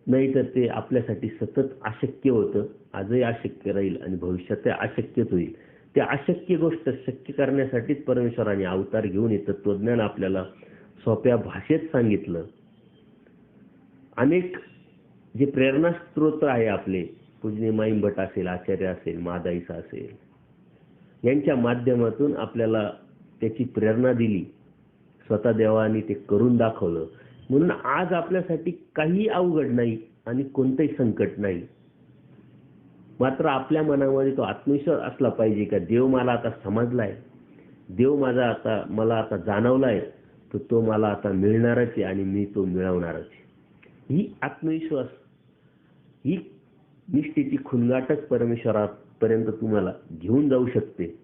नाहीतर ते आपल्यासाठी सतत अशक्य होतं, आजही अशक्य राहील आणि भविष्यात ते अशक्यच होईल. त्या अशक्य गोष्ट शक्य करण्यासाठीच परमेश्वराने अवतार घेऊन हे तत्वज्ञान आपल्याला सोप्या भाषेत सांगितलं. अनेक जे प्रेरणास्त्रोत आहे आपले, पूजनीय माईम भट असेल, आचार्य असेल, मादाईसा असेल, यांच्या माध्यमातून आपल्याला त्याची प्रेरणा दिली. स्वतः देवाने ते करून दाखवलं. म्हणून आज आपल्यासाठी काही अवघड नाही आणि कोणतंही संकट नाही. मात्र आपल्या मनामध्ये तो आत्मविश्वास असला पाहिजे का देव मला आता समजलाय, देव मला आता जाणवलाय, तर तो मला आता मिळणारच आहे आणि मी तो मिळवणारच आहे. ही आत्मविश्वास, ही निष्ठेची खुणगाटच परमेश्वरापर्यंत तुम्हाला घेऊन जाऊ शकते.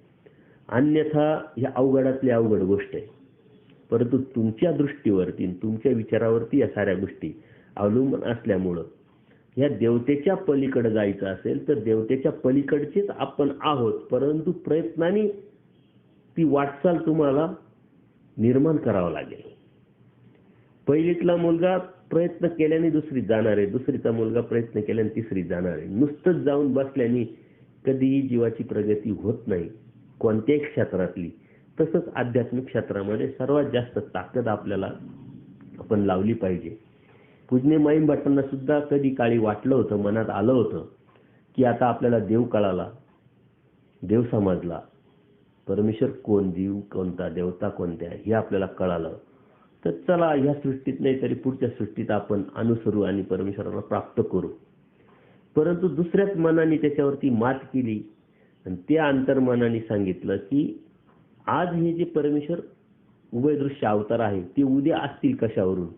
अन्यथा ह्या अवघडातली अवघड गोष्ट आहे. परंतु तुमच्या दृष्टीवरती, तुमच्या विचारावरती या साऱ्या गोष्टी अवलंबून असल्यामुळं या देवतेच्या पलीकडे जायचं असेल तर देवतेच्या पलीकडचेच आपण आहोत. परंतु प्रयत्नाने ती वाटचाल तुम्हाला निर्माण करावं लागेल. पहिलीतला मुलगा प्रयत्न केल्याने दुसरीत जाणार आहे, दुसरीचा मुलगा प्रयत्न केल्याने तिसरीत जाणार आहे. नुसतंच जाऊन बसल्याने कधीही जीवाची प्रगती होत नाही, कोणत्याही क्षेत्रातली. तसंच आध्यात्मिक क्षेत्रामध्ये सर्वात जास्त ताकद आपल्याला आपण लावली पाहिजे. पूजनीय माईम भट्टांना सुद्धा कधी काळी वाटलं होतं, मनात आलं होतं की आता आपल्याला देव कळाला, देव समजला, परमेश्वर कोण, जीव कोणता, देवता कोणत्या हे आपल्याला कळालं, तर चला ह्या सृष्टीत नाही तरी पुढच्या सृष्टीत आपण अनुसरू आणि परमेश्वराला प्राप्त करू. परंतु दुसऱ्याच मनाने त्याच्यावरती मात केली आणि त्या अंतर्मनाने सांगितलं की आज हे जे परमेश्वर उभयदृश्य अवतार आहे ते उद्या असतील कशावरून.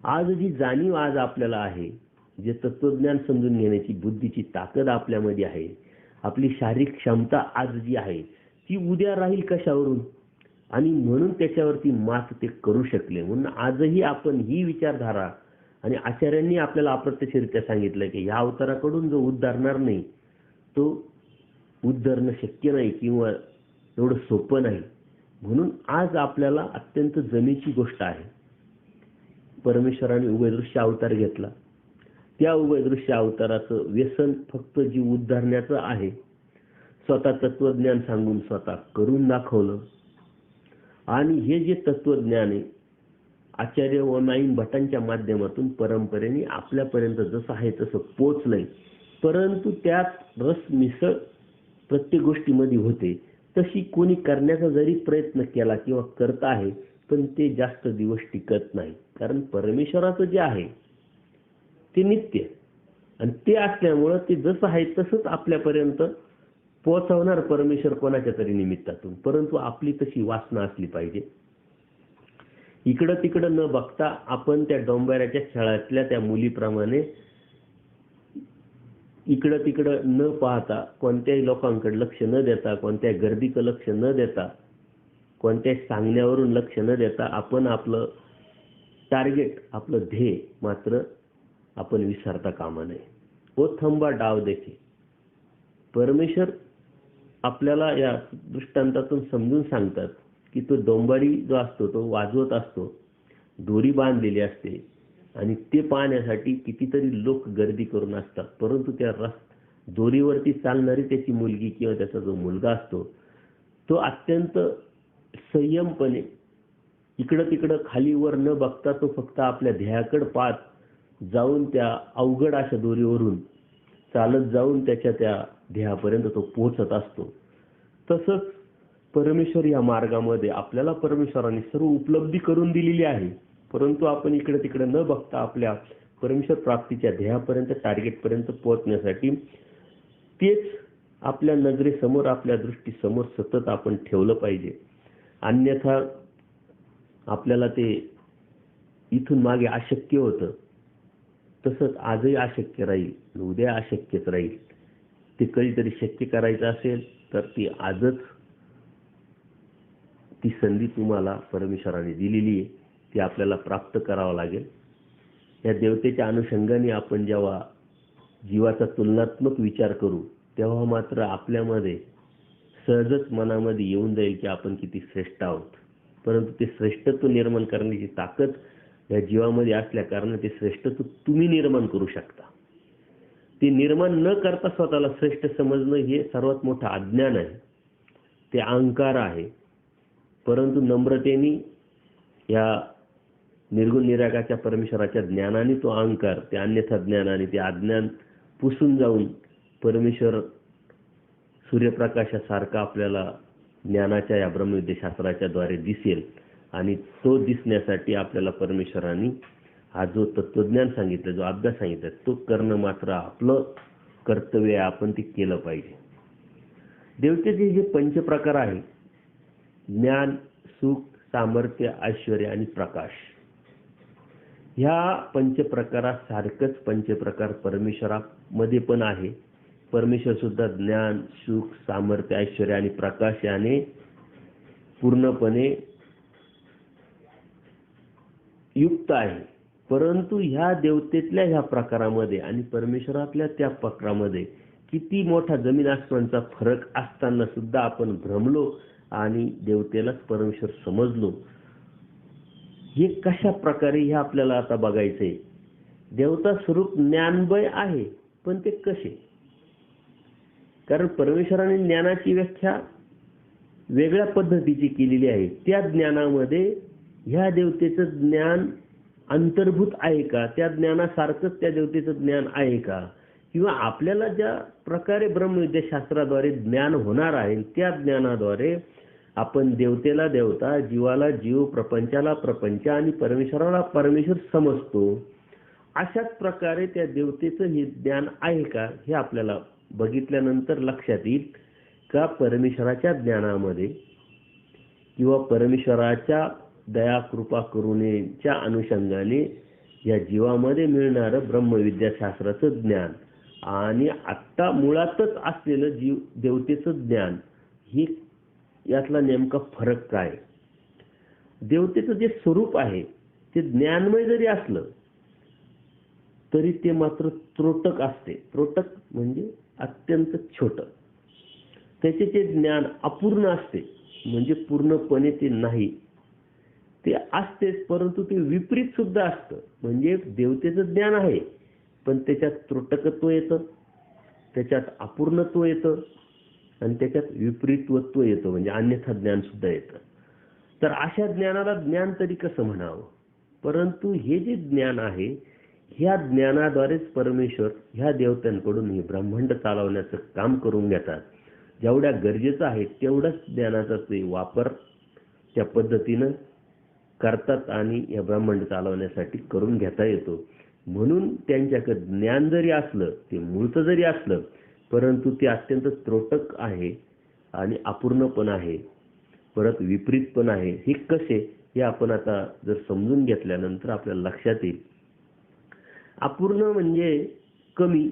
आज जी जाणीव आज आपल्याला आहे, जे तत्वज्ञान समजून घेण्याची बुद्धीची ताकद आपल्यामध्ये आहे, आपली शारीरिक क्षमता आज जी आहे ती उद्या राहील कशावरून. आणि म्हणून त्याच्यावरती मात ते करू शकले. म्हणून आजही आपण ही विचारधारा, आणि आचार्यांनी आपल्याला अप्रत्यक्षरित्या सांगितलं की ह्या अवताराकडून जो उद्धारणार नाही तो उद्धारणं शक्य नाही किंवा एवढं सोपं नाही. म्हणून आज आपल्याला अत्यंत जमेची गोष्ट आहे. परमेश्वराने उभयदृश्य अवतार घेतला, त्या उभयदृश्य अवताराचं व्यसन फक्त जीव उद्धारण्याचं आहे. स्वतः तत्वज्ञान सांगून स्वतः करून दाखवलं. आणि हे जे तत्वज्ञान आहे आचार्य व माईम भटांच्या माध्यमातून परंपरेने आपल्यापर्यंत जसं आहे तसं पोचलंय. परंतु त्यात रस मिसळ प्रत्येक गोष्टीमध्ये होते. तशी कोणी करण्याचा जरी प्रयत्न केला किंवा करत आहे पण ते जास्त दिवस टिकत नाही. कारण परमेश्वराचं जे आहे ते नित्य आणि ते असल्यामुळं ते जसं आहे तसंच आपल्यापर्यंत पोहोचवणार परमेश्वर कोणाच्या तरी निमित्तातून. परंतु आपली तशी वासना असली पाहिजे. इकडं तिकडं न बघता आपण त्या डोंबऱ्याच्या खेळातल्या त्या मुलीप्रमाणे इकडं तिकडं न पाहता, कोणत्याही लोकांकडे लक्ष न देता, कोणत्याही गर्दीचं लक्ष न देता, कोणत्याही सांगण्यावरून लक्ष न देता आपण आपलं टार्गेट, आपलं ध्येय मात्र आपण विसरता कामा नये. ओ थंबा डाव देखे. परमेश्वर आपल्याला या दृष्टांतातून समजून सांगतात की तो डोंबारी जो असतो तो वाजवत असतो, दोरी बांधलेली असते आणि ते पाहण्यासाठी कितीतरी लोक गर्दी करून असतात. परंतु त्या दोरीवरती चालणारी त्याची मुलगी किंवा त्याचा जो मुलगा असतो तो अत्यंत संयमपणे इकडं तिकडं खाली वर न बघता तो फक्त आपल्या ध्येयाकडे पाहत जाऊन त्या अवघड अशा दोरीवरून चालत जाऊन त्याच्या त्या ध्येयापर्यंत तो पोहोचत असतो. तसंच परमेश्वर या मार्गामध्ये आपल्याला परमेश्वराने सर्व उपलब्धी करून दिलेली आहे. परंतु आपण इकडे तिकडे न बघता आपल्या परमेश्वर प्राप्तीच्या ध्येयापर्यंत, टार्गेटपर्यंत पोहोचण्यासाठी तेच आपल्या नजरेसमोर, आपल्या दृष्टीसमोर सतत आपण ठेवलं पाहिजे. अन्यथा आपल्याला ते इथून मागे अशक्य होतं तसंच आजही अशक्य राहील, उद्या अशक्यच राहील. ते कधीतरी शक्य करायचं असेल तर ती आजच ती संधी तुम्हाला परमेश्वराने दिलेली आहे, ती आपल्याला प्राप्त करावं लागेल. या देवतेच्या अनुषंगाने आपण जेव्हा जीवाचा तुलनात्मक विचार करू तेव्हा मात्र आपल्यामध्ये सहजच मनामध्ये येऊन जाईल की आपण किती श्रेष्ठ आहोत. परंतु ते श्रेष्ठत्व निर्माण करण्याची ताकद या जीवामध्ये असल्या कारणाने ते श्रेष्ठत्व तुम्ही निर्माण करू शकता. ते निर्माण न करता स्वतःला श्रेष्ठ समजणं हे सर्वात मोठं अज्ञान आहे, ते अहंकार आहे. परंतु नम्रतेने या निर्गुण निराकाराच्या परमेश्वराच्या ज्ञानाने तो अहंकार, ते अन्यथा ज्ञानाने ते अज्ञान पुसून जाऊन परमेश्वर सूर्यप्रकाशासारखा आपल्याला ज्ञानाच्या या ब्रह्मविद्याशास्त्राच्या द्वारे दिसेल. आणि तो दिसण्यासाठी आपल्याला परमेश्वराने हा जो तत्वज्ञान सांगितलं, जो अभ्यास सांगितला, तो करणं मात्र आपलं कर्तव्य आहे. आपण ते केलं पाहिजे. देवतेचे जे पंचप्रकार आहे, ज्ञान, सुख, सामर्थ्य, ऐश्वर्य आणि प्रकाश, ह्या पंचप्रकारासारखंच पंचप्रकार परमेश्वरामध्ये पण आहे. परमेश्वर सुद्धा ज्ञान, सुख, सामर्थ्य, ऐश्वर्य आणि प्रकाश याने पूर्णपणे युक्त आहे. परंतु ह्या देवतेतल्या ह्या प्रकारामध्ये आणि परमेश्वरातल्या त्या प्रकारामध्ये किती मोठा जमीन आसमानचा फरक असताना सुद्धा आपण भ्रमलो आणि देवतेलाच परमेश्वर समजलो. हे कशा प्रकारे हे आपल्याला आता बघायचंय. देवता स्वरूप ज्ञानमय आहे, पण ते कसे? कारण परमेश्वराने ज्ञानाची व्याख्या वेगळ्या पद्धतीची केलेली आहे. त्या ज्ञानामध्ये ह्या देवतेचं ज्ञान अंतर्भूत आहे का? त्या ज्ञानासारखंच त्या देवतेचं ज्ञान आहे का? किंवा आपल्याला ज्या प्रकारे ब्रह्मविद्याशास्त्राद्वारे ज्ञान होणार आहे त्या ज्ञानाद्वारे आपण देवतेला देवता, जीवाला जीव, प्रपंचाला प्रपंच आणि परमेश्वराला परमेश्वर समजतो. अशाच प्रकारे त्या देवतेचं हे ज्ञान आहे का हे आपल्याला बघितल्यानंतर लक्षात येईल का परमेश्वराच्या ज्ञानामध्ये किंवा परमेश्वराच्या दया कृपा करुणेच्या अनुषंगाने या जीवामध्ये मिळणारं ब्रह्मविद्याशास्त्राचं ज्ञान आणि आत्ता मुळातच असलेलं जीव देवतेचं ज्ञान, हे यातला नेमका फरक काय? देवतेचं जे स्वरूप आहे ते ज्ञानमय जरी असलं तरी ते मात्र त्रोटक असते. त्रोटक म्हणजे अत्यंत छोटं. त्याचे ते ज्ञान अपूर्ण असते, म्हणजे पूर्णपणे ते नाही. ते असतेच, परंतु ते विपरीत सुद्धा असतं. म्हणजे देवतेचं ज्ञान आहे पण त्याच्यात त्रोटकत्व येतं, त्याच्यात अपूर्णत्व येतं आणि त्याच्यात विपरीतत्व येतं, म्हणजे अन्यथा ज्ञान सुद्धा येतं. तर अशा ज्ञानाला ज्ञान तरी कसं म्हणावं? परंतु हे जे ज्ञान आहे ह्या ज्ञानाद्वारेच परमेश्वर ह्या देवतांकडून हे ब्रह्मांड चालवण्याचं काम करून घेतात. जेवढ्या गरजेचं आहे तेवढाच ज्ञानाचा ते वापर त्या पद्धतीनं करतात आणि या ब्रह्मांड चालवण्यासाठी करून घेता येतो. म्हणून त्यांच्याकडे ज्ञान जरी असलं, ते मूळचं जरी असलं, परंतु ते अत्यंत त्रोटक आहे आणि अपूर्ण पण आहे, परत विपरीत पण आहे. हे कसे हे आपण आता जर समजून घेतल्यानंतर आपल्याला लक्षात येईल. अपूर्ण म्हणजे कमी,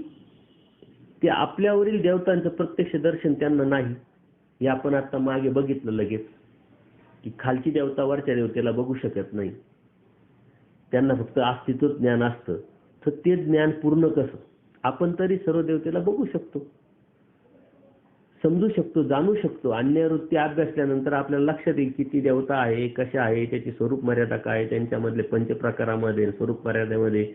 ते आपल्यावरील देवतांचं प्रत्यक्ष दर्शन त्यांना नाही. हे आपण आता मागे बघितलं लगेच की खालची देवता वरच्या देवतेला बघू शकत नाही, त्यांना फक्त अस्तित्व ज्ञान असतं. तर ते ज्ञान पूर्ण कसं? आपण तरी सर्व देवतेला बघू शकतो, समजू शकतो, जाणू शकतो. अन्य वृत्ती अभ्यासल्यानंतर आपल्याला लक्षात येईल किती देवता आहे, कशा आहे, त्याची स्वरूप मर्यादा काय, त्यांच्यामधले पंचप्रकारामध्ये स्वरूप मर्यादेमध्ये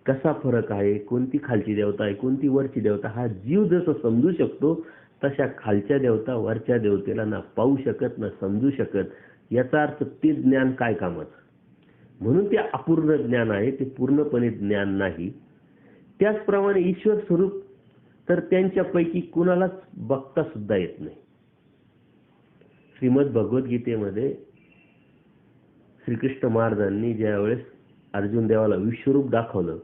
कसा फरक आहे, कोणती खालची देवता आहे, कोणती वरची देवता. हा जीव जसं समजू शकतो तशा खालच्या देवता वरच्या देवतेला ना पाहू शकत ना समजू शकत. याचा अर्थ ते ज्ञान काय कामाचं? म्हणून ते अपूर्ण ज्ञान आहे, ते पूर्णपणे ज्ञान नाही. त्याचप्रमाणे ईश्वर स्वरूप तर त्यांच्यापैकी कुणालाच बघता सुद्धा येत नाही. श्रीमद भगवद्गीतेमध्ये श्रीकृष्ण महाराजांनी ज्यावेळेस अर्जुन देवाला विश्वरूप दाखवलं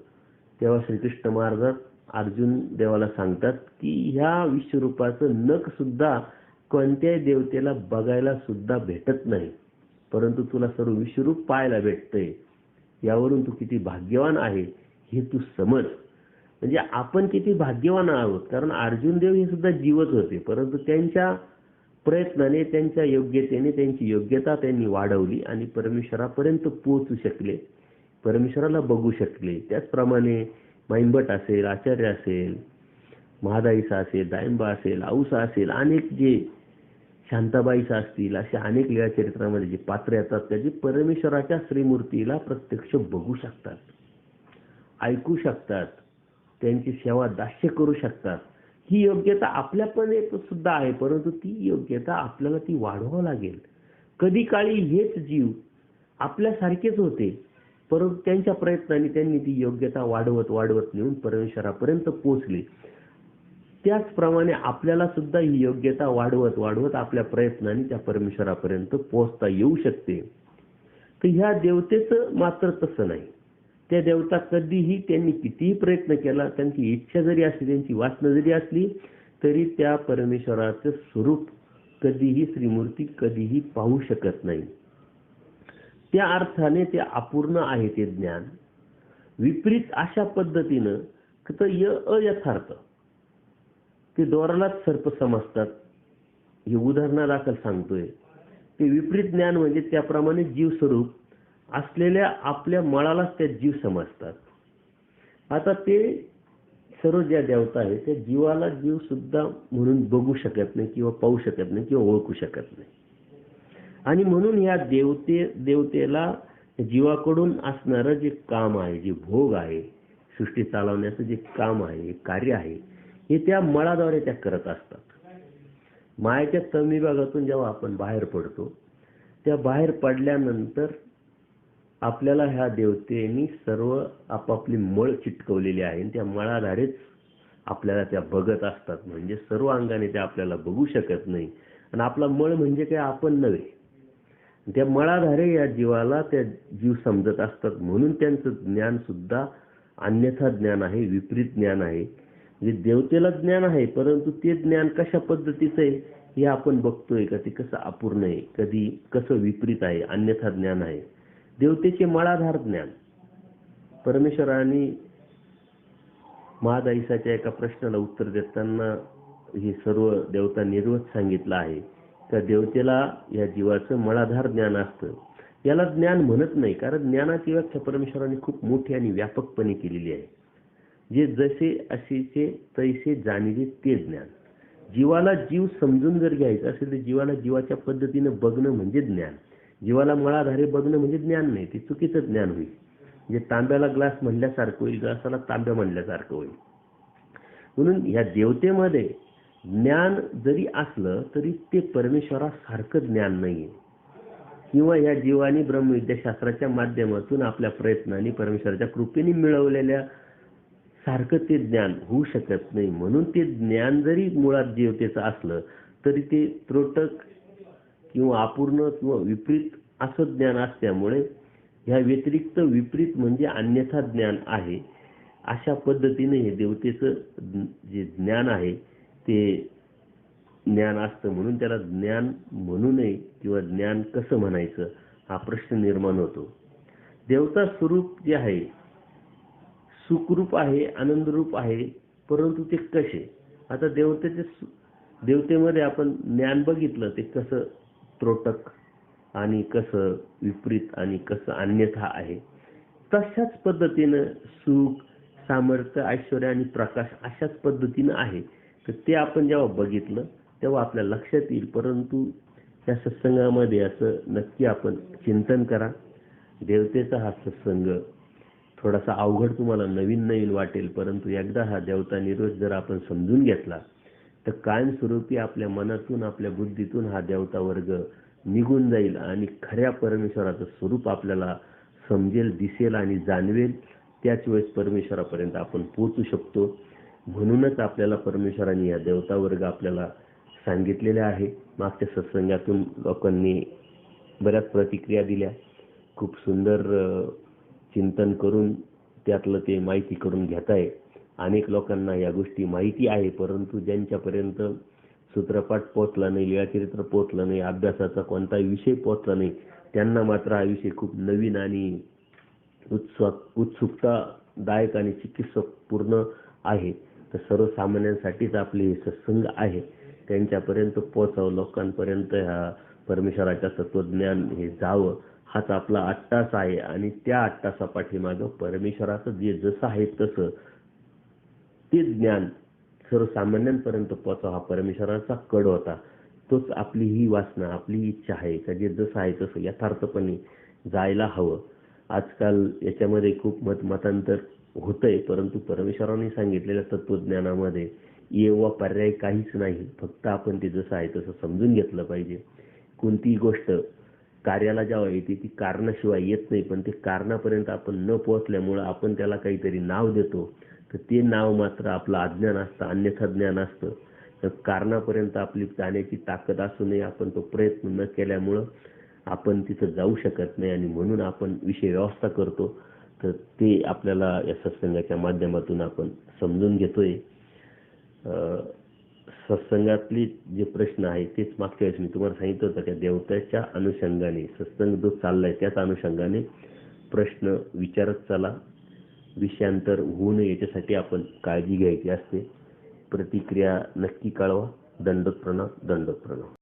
तेव्हा श्रीकृष्ण महाराज अर्जुन देवाला सांगतात की ह्या विश्वरूपाचं नख सुद्धा कोणत्याही देवतेला बघायला सुद्धा भेटत नाही, परंतु तुला सर्व विश्वरूप पाहायला भेटतंय. यावरून तू किती भाग्यवान आहे हे तू समज. म्हणजे आपण किती भाग्यवान आहोत, कारण अर्जुन देव हे सुद्धा जीवच होते, परंतु त्यांच्या प्रयत्नाने, त्यांच्या योग्यतेने त्यांची योग्यता त्यांनी वाढवली आणि परमेश्वरापर्यंत पोहोचू शकले, परमेश्वराला बघू शकले. त्याचप्रमाणे माईंभट असेल, आचार्य असेल, महादाईसा असेल, दायंबा असेल, औसा असेल, अनेक जे शांताबाईसा असतील, असे अनेक लीळाचरित्रामध्ये जे पात्र येतात त्याची परमेश्वराच्या श्रीमूर्तीला प्रत्यक्ष बघू शकतात, ऐकू शकतात, त्यांची सेवा दास्य करू शकतात. ही योग्यता आपल्या पण एक सुद्धा आहे, परंतु ती योग्यता आपल्याला ती वाढवावं लागेल. कधी काळी हेच जीव आपल्यासारखेच होते, परंतु त्यांच्या प्रयत्नांनी त्यांनी ती योग्यता वाढवत वाढवत नेऊन परमेश्वरापर्यंत पोहोचले. त्याचप्रमाणे आपल्याला सुद्धा ही योग्यता वाढवत वाढवत आपल्या प्रयत्नांनी त्या परमेश्वरापर्यंत पोहोचता येऊ शकते. तर ह्या देवतेचं मात्र तसं नाही. त्या देवता कधीही त्यांनी कितीही प्रयत्न केला, त्यांची इच्छा जरी असली, त्यांची वासना जरी असली, तरी त्या परमेश्वराचं स्वरूप कधीही श्रीमूर्ती कधीही पाहू शकत नाही. त्या अर्थाने ते अपूर्ण आहे ते ज्ञान. विपरीत अशा पद्धतीनं अयथार्थ ते दोरालाच सर्प समजतात. हे उदाहरणादाखल सांगतोय. ते विपरीत ज्ञान म्हणजे त्याप्रमाणे जीवस्वरूप असलेल्या आपल्या मळालाच त्या जीव समजतात. आता ते सर्व ज्या देवता आहेत त्या जीवाला जीव सुद्धा म्हणून बघू शकत नाही किंवा पाहू शकत नाही किंवा ओळखू शकत नाही. आणि म्हणून या देवतेला जीवाकडून असणारं जे काम आहे, जे भोग आहे, सृष्टी चालवण्याचं जे काम आहे, कार्य आहे, हे त्या मळाद्वारे त्या करत असतात. मायेच्या तळविभागातून जेव्हा आपण बाहेर पडतो, त्या बाहेर पडल्यानंतर आपल्याला ह्या देवतेनी सर्व आपापली मळ चिटकवलेली आहे. त्या मळाधारेच आपल्याला त्या बघत असतात. म्हणजे सर्व अंगाने त्या आपल्याला बघू शकत नाही. आणि आपला मळ म्हणजे काय आपण नव्हे. त्या मळाधारे या जीवाला त्या जीव समजत असतात. म्हणून त्यांचं ज्ञान सुद्धा अन्यथा ज्ञान आहे, विपरीत ज्ञान आहे. म्हणजे देवतेला ज्ञान आहे, परंतु ते ज्ञान कशा पद्धतीचं आहे हे आपण बघतोय का, ते कसं अपूर्ण आहे, कधी कसं विपरीत आहे, अन्यथा ज्ञान आहे. देवतेचे मळाधार ज्ञान. परमेश्वराने महादाईसाच्या एका प्रश्नाला उत्तर देताना हे सर्व देवता निर्वत सांगितलं आहे. त्या देवतेला या जीवाचं मळाधार ज्ञान असतं. याला ज्ञान म्हणत नाही, कारण ज्ञानाची व्याख्या परमेश्वराने खूप मोठी आणि व्यापकपणे केलेली आहे. जे जसे असेचे तैसे जाणिले ते ज्ञान. जीवाला जीव समजून जर घ्यायचं असेल तर जीवाला जीवाच्या पद्धतीने बघणं म्हणजे ज्ञान. जीवाला मळाधारे बघणं म्हणजे ज्ञान नाही, ते चुकीचं ज्ञान होईल. म्हणजे तांब्याला ग्लास म्हणल्यासारखं होईल, ग्लासाला तांब्या म्हणल्यासारखं होईल. म्हणून या देवतेमध्ये ज्ञान जरी असलं तरी ते परमेश्वरासारखं ज्ञान नाहीये. किंवा या जीवानी ब्रह्मविद्याशास्त्राच्या माध्यमातून आपल्या प्रयत्नांनी परमेश्वराच्या कृपेने मिळवलेल्या सारखं ते ज्ञान होऊ शकत नाही. म्हणून ते ज्ञान जरी मुळात देवतेचं असलं तरी ते त्रोटक किंवा अपूर्ण किंवा विपरीत असं ज्ञान असल्यामुळे ह्या व्यतिरिक्त विपरीत म्हणजे अन्यथा ज्ञान आहे. अशा पद्धतीने हे देवतेचं जे ज्ञान आहे ते ज्ञान असतं. म्हणून त्याला ज्ञान म्हणू नये किंवा ज्ञान कसं म्हणायचं हा प्रश्न निर्माण होतो. देवता स्वरूप जे आहे सुखरूप आहे, आनंदरूप आहे, परंतु ते कसे. आता देवतेमध्ये आपण ज्ञान बघितलं ते कसं त्रोटक आणि कसं विपरीत आणि कसं अन्यथा आहे. तशाच पद्धतीनं सुख, सामर्थ्य, ऐश्वर्य आणि प्रकाश अशाच पद्धतीनं आहे. तर ते आपण जेव्हा बघितलं तेव्हा आपल्या लक्षात येईल. परंतु त्या सत्संगामध्ये असं नक्की आपण चिंतन करा. देवतेचा हा सत्संग थोडासा अवघड तुम्हाला नवीन वाटेल, परंतु एकदा हा देवता निर्वेद जर आपण समजून घेतला तर कायमस्वरूपी आपल्या मनातून, आपल्या बुद्धीतून हा देवता वर्ग निघून जाईल आणि खऱ्या परमेश्वराचं स्वरूप आपल्याला समजेल, दिसेल आणि जाणवेल. त्याच वेळेस परमेश्वरापर्यंत आपण पोहोचू शकतो. म्हणूनच आपल्याला परमेश्वराने या देवता वर्ग आपल्याला सांगितलेले आहे. मागच्या सत्संगातून लोकांनी बऱ्याच प्रतिक्रिया दिल्या. खूप सुंदर चिंतन करून त्यातलं ते माहिती करून घेताय. अनेक लोकांना या गोष्टी माहिती आहे, परंतु ज्यांच्यापर्यंत सूत्रपाठ पोहोचला नाही, लीळाचरित्र पोहोचलं नाही, अभ्यासाचा कोणताही विषय पोहोचला नाही, त्यांना मात्र हा विषय खूप नवीन आणि उत्सुकतादायक आणि चिकित्सक पूर्ण आहे. तर सर्वसामान्यांसाठीच आपले हे सत्संग आहे. त्यांच्यापर्यंत पोहोचावं, लोकांपर्यंत ह्या परमेश्वराच्या तत्वज्ञान हे जावं, हाच आपला अट्टास आहे. आणि त्या अट्टासापाठीमागं परमेश्वराचं जे जसं आहे तसं ते ज्ञान सर्वसामान्यांपर्यंत पोहोचावं हा परमेश्वराचा कड होता. तोच आपली ही वासना, आपली इच्छा आहे का जे जसं आहे तसं यथार्थपणे जायला हवं. आजकाल याच्यामध्ये खूप मतांतर होतंय, परंतु परमेश्वराने सांगितलेल्या तत्वज्ञानामध्ये येवा पर्याय काहीच नाही. फक्त आपण ते जसं आहे तसं समजून घेतलं पाहिजे. कोणतीही गोष्ट कार्याला जेव्हा येते ती कारणाशिवाय येत नाही, पण ते कारणापर्यंत आपण न पोहोचल्यामुळं आपण त्याला काहीतरी नाव देतो, तर ते नाव मात्र आपलं अज्ञान असतं, अन्यथा ज्ञान असतं. तर कारणापर्यंत आपली जाण्याची ताकद असू नये, आपण तो प्रयत्न न केल्यामुळं आपण तिथं जाऊ शकत नाही, आणि म्हणून आपण विषय व्यवस्था करतो. तर ते आपल्याला या सत्संगाच्या माध्यमातून आपण समजून घेतोय. सत्संगातले जे प्रश्न आहेत तेच मागच्या वेळेस मी तुम्हाला सांगितलं होतं, त्या देवताच्या अनुषंगाने सत्संग जो चाललाय त्याच अनुषंगाने प्रश्न विचारत चला. विषयांतर होऊ नये याच्यासाठी आपण काळजी घ्यायची असते. प्रतिक्रिया नक्की कळवा. दंडोत प्रणाम.